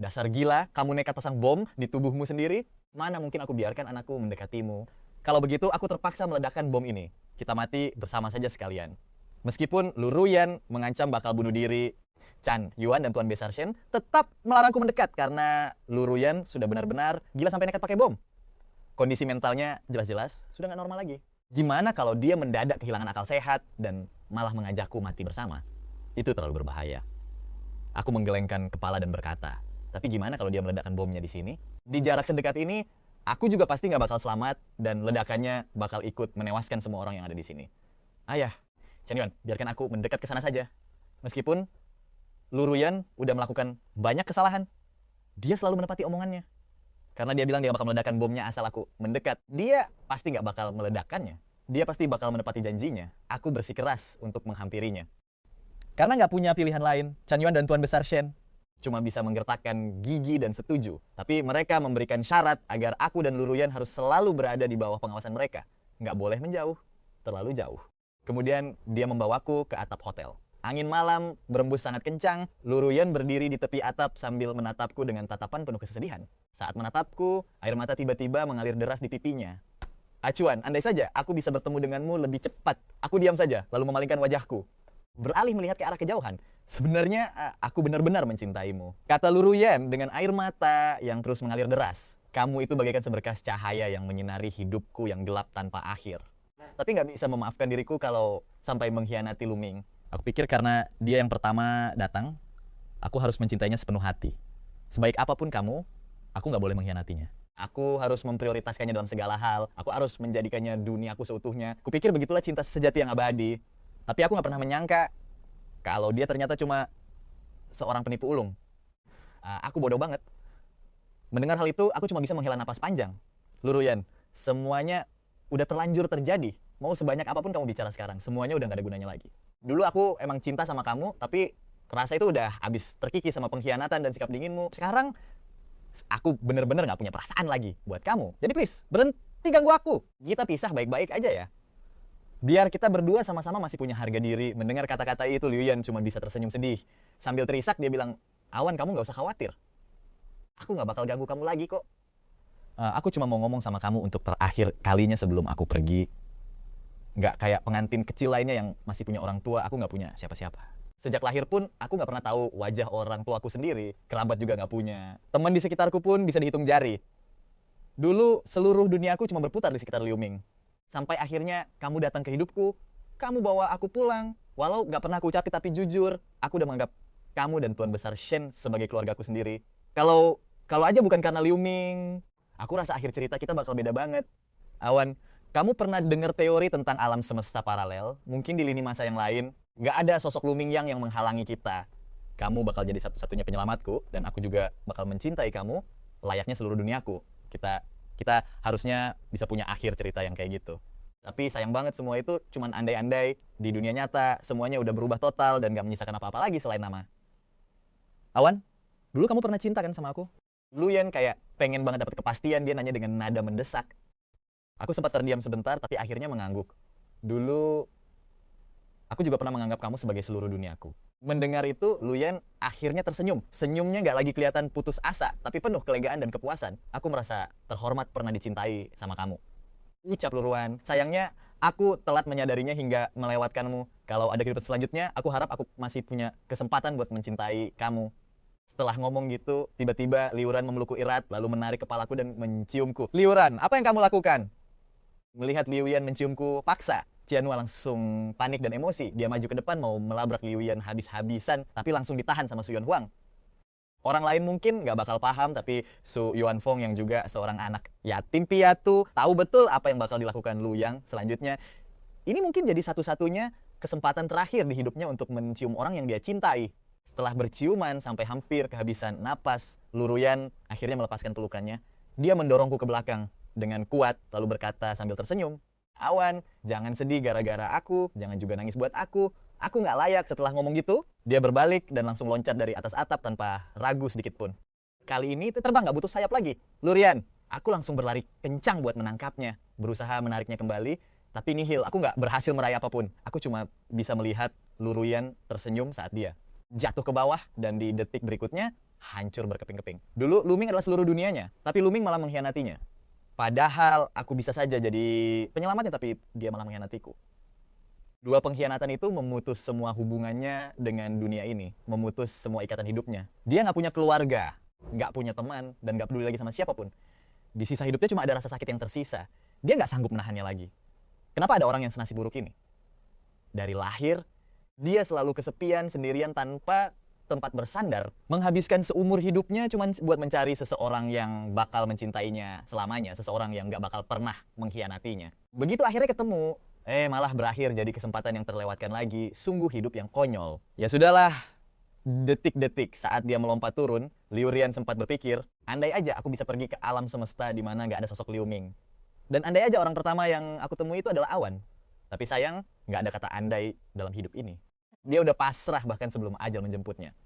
Dasar gila, kamu nekat pasang bom di tubuhmu sendiri. Mana mungkin aku biarkan anakku mendekatimu. Kalau begitu, aku terpaksa meledakkan bom ini. Kita mati bersama saja sekalian. Meskipun Lu Ruyan mengancam bakal bunuh diri, Chan Yuan dan Tuan Besar Shen tetap melarangku mendekat karena Lu Ruyan sudah benar-benar gila sampai nekat pakai bom. Kondisi mentalnya jelas-jelas sudah nggak normal lagi. Gimana kalau dia mendadak kehilangan akal sehat dan malah mengajakku mati bersama? Itu terlalu berbahaya. Aku menggelengkan kepala dan berkata, tapi gimana kalau dia meledakkan bomnya di sini? Di jarak sedekat ini, aku juga pasti nggak bakal selamat dan ledakannya bakal ikut menewaskan semua orang yang ada di sini. Ayah, Chen Yuan, biarkan aku mendekat ke sana saja. Meskipun Lu Ruyan udah melakukan banyak kesalahan, dia selalu menepati omongannya. Karena dia bilang dia bakal meledakkan bomnya asal aku mendekat. Dia pasti nggak bakal meledakkannya. Dia pasti bakal menepati janjinya. Aku bersikeras untuk menghampirinya. Karena nggak punya pilihan lain, Chen Yuan dan Tuan Besar Shen cuma bisa menggertakkan gigi dan setuju. Tapi mereka memberikan syarat agar aku dan Lu Ruyan harus selalu berada di bawah pengawasan mereka. Nggak boleh menjauh, terlalu jauh. Kemudian dia membawaku ke atap hotel. Angin malam berembus sangat kencang. Lu Ruyan berdiri di tepi atap sambil menatapku dengan tatapan penuh kesedihan. Saat menatapku, air mata tiba-tiba mengalir deras di pipinya. Acuan, andai saja aku bisa bertemu denganmu lebih cepat. Aku diam saja, lalu memalingkan wajahku. Beralih melihat ke arah kejauhan. Sebenarnya aku benar-benar mencintaimu. Kata Lu Ruyan dengan air mata yang terus mengalir deras. Kamu itu bagaikan seberkas cahaya yang menyinari hidupku yang gelap tanpa akhir. Tapi nggak bisa memaafkan diriku kalau sampai mengkhianati Lu Ming. Aku pikir karena dia yang pertama datang, aku harus mencintainya sepenuh hati. Sebaik apapun kamu, aku nggak boleh mengkhianatinya. Aku harus memprioritaskannya dalam segala hal. Aku harus menjadikannya duniaku seutuhnya. Kupikir begitulah cinta sejati yang abadi. Tapi aku nggak pernah menyangka kalau dia ternyata cuma seorang penipu ulung. Aku bodoh banget. Mendengar hal itu, aku cuma bisa menghela napas panjang. Lu Ruyan, semuanya udah terlanjur terjadi. Mau sebanyak apapun kamu bicara sekarang, semuanya udah gak ada gunanya lagi. Dulu aku emang cinta sama kamu, tapi rasa itu udah habis terkikis sama pengkhianatan dan sikap dinginmu. Sekarang, aku bener-bener gak punya perasaan lagi buat kamu. Jadi please, berhenti ganggu aku. Kita pisah baik-baik aja ya. Biar kita berdua sama-sama masih punya harga diri. Mendengar kata-kata itu, Liu Yan cuma bisa tersenyum sedih. Sambil terisak, dia bilang, Awan, kamu gak usah khawatir. Aku gak bakal ganggu kamu lagi kok. Aku cuma mau ngomong sama kamu untuk terakhir kalinya sebelum aku pergi. Nggak kayak pengantin kecil lainnya yang masih punya orang tua, aku nggak punya siapa-siapa. Sejak lahir pun, aku nggak pernah tahu wajah orang tuaku sendiri. Kerabat juga nggak punya. Teman di sekitarku pun bisa dihitung jari. Dulu, seluruh duniaku cuma berputar di sekitar Liu Ming. Sampai akhirnya, kamu datang ke hidupku, kamu bawa aku pulang. Walau nggak pernah aku ucapin, tapi jujur, aku udah menganggap kamu dan Tuan Besar Shen sebagai keluargaku sendiri. Kalau aja bukan karena Liu Ming, aku rasa akhir cerita kita bakal beda banget. Awan, kamu pernah dengar teori tentang alam semesta paralel? Mungkin di lini masa yang lain, nggak ada sosok Lu Mingyang yang menghalangi kita. Kamu bakal jadi satu-satunya penyelamatku, dan aku juga bakal mencintai kamu layaknya seluruh duniaku. Kita harusnya bisa punya akhir cerita yang kayak gitu. Tapi sayang banget semua itu cuman andai-andai. Di dunia nyata, semuanya udah berubah total dan nggak menyisakan apa-apa lagi selain nama. Awan, dulu kamu pernah cinta kan sama aku? Lu Yan kayak pengen banget dapat kepastian, dia nanya dengan nada mendesak. Aku sempat terdiam sebentar, tapi akhirnya mengangguk. Dulu, aku juga pernah menganggap kamu sebagai seluruh duniaku. Mendengar itu, Lu Yan akhirnya tersenyum. Senyumnya nggak lagi kelihatan putus asa, tapi penuh kelegaan dan kepuasan. Aku merasa terhormat pernah dicintai sama kamu. Ucap Lu Ruyan. Sayangnya, aku telat menyadarinya hingga melewatkanmu. Kalau ada kehidupan selanjutnya, aku harap aku masih punya kesempatan buat mencintai kamu. Setelah ngomong gitu, tiba-tiba Liu Ran memelukku erat, lalu menarik kepalaku dan menciumku. Liu Ran, apa yang kamu lakukan? Melihat Liu Yan menciumku paksa, Qianhua langsung panik dan emosi. Dia maju ke depan mau melabrak Liu Yan habis-habisan, tapi langsung ditahan sama Su Yuanhuang. Orang lain mungkin nggak bakal paham, tapi Su Yuanfeng yang juga seorang anak yatim piatu, tahu betul apa yang bakal dilakukan Lu Yang selanjutnya. Ini mungkin jadi satu-satunya kesempatan terakhir di hidupnya untuk mencium orang yang dia cintai. Setelah berciuman sampai hampir kehabisan napas, Lu Ruyan akhirnya melepaskan pelukannya. Dia mendorongku ke belakang dengan kuat, lalu berkata sambil tersenyum, Awan, jangan sedih gara-gara aku, jangan juga nangis buat aku. Aku nggak layak. Setelah ngomong gitu, dia berbalik dan langsung loncat dari atas atap tanpa ragu sedikit pun. Kali ini terbang nggak butuh sayap lagi. Lu Ruyan, aku langsung berlari kencang buat menangkapnya. Berusaha menariknya kembali, tapi nihil. Aku nggak berhasil meraih apapun. Aku cuma bisa melihat Lu Ruyan tersenyum saat dia jatuh ke bawah, dan di detik berikutnya hancur berkeping-keping. Dulu Lu Ming adalah seluruh dunianya, tapi Lu Ming malah mengkhianatinya. Padahal aku bisa saja jadi penyelamatnya, tapi dia malah mengkhianatiku. Dua pengkhianatan itu memutus semua hubungannya dengan dunia ini, memutus semua ikatan hidupnya. Dia nggak punya keluarga, nggak punya teman, dan nggak peduli lagi sama siapapun. Di sisa hidupnya cuma ada rasa sakit yang tersisa. Dia nggak sanggup menahannya lagi. Kenapa ada orang yang senasib buruk ini? Dari lahir, dia selalu kesepian, sendirian, tanpa tempat bersandar. Menghabiskan seumur hidupnya cuma buat mencari seseorang yang bakal mencintainya selamanya. Seseorang yang gak bakal pernah mengkhianatinya. Begitu akhirnya ketemu, Malah berakhir jadi kesempatan yang terlewatkan lagi. Sungguh hidup yang konyol. Ya sudahlah, detik-detik saat dia melompat turun, Liu Rian sempat berpikir, andai aja aku bisa pergi ke alam semesta di mana nggak ada sosok Liu Ming. Dan andai aja orang pertama yang aku temui itu adalah awan. Tapi sayang, nggak ada kata andai dalam hidup ini. Dia udah pasrah bahkan sebelum ajal menjemputnya.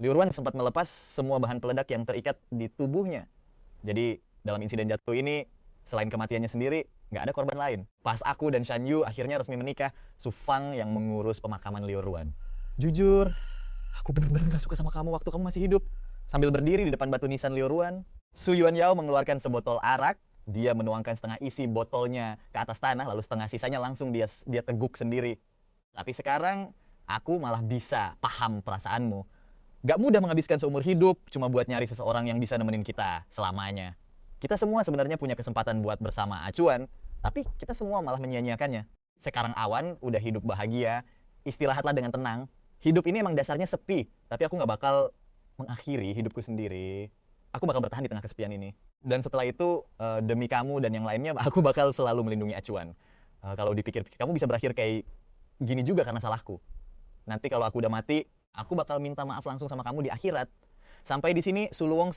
Liu Ruan sempat melepas semua bahan peledak yang terikat di tubuhnya. Jadi dalam insiden jatuh ini, selain kematiannya sendiri, nggak ada korban lain. Pas aku dan Shan Yu akhirnya resmi menikah, Su Fang yang mengurus pemakaman Liu Ruan. Jujur, aku benar-benar gak suka sama kamu waktu kamu masih hidup. Sambil berdiri di depan batu nisan Liu Ruan, Su Yuan Yao mengeluarkan sebotol arak. Dia menuangkan setengah isi botolnya ke atas tanah, lalu setengah sisanya langsung dia teguk sendiri. Tapi sekarang, aku malah bisa paham perasaanmu. Gak mudah menghabiskan seumur hidup cuma buat nyari seseorang yang bisa nemenin kita selamanya. Kita semua sebenarnya punya kesempatan buat bersama acuan, tapi kita semua malah menyia-nyiakannya. Sekarang awan udah hidup bahagia, istirahatlah dengan tenang. Hidup ini emang dasarnya sepi, tapi aku gak bakal mengakhiri hidupku sendiri. Aku bakal bertahan di tengah kesepian ini. Dan setelah itu, demi kamu dan yang lainnya, aku bakal selalu melindungi acuan. Kalau dipikir-pikir, kamu bisa berakhir kayak gini juga karena salahku. Nanti kalau aku udah mati, aku bakal minta maaf langsung sama kamu di akhirat. Sampai di sini, Suluwong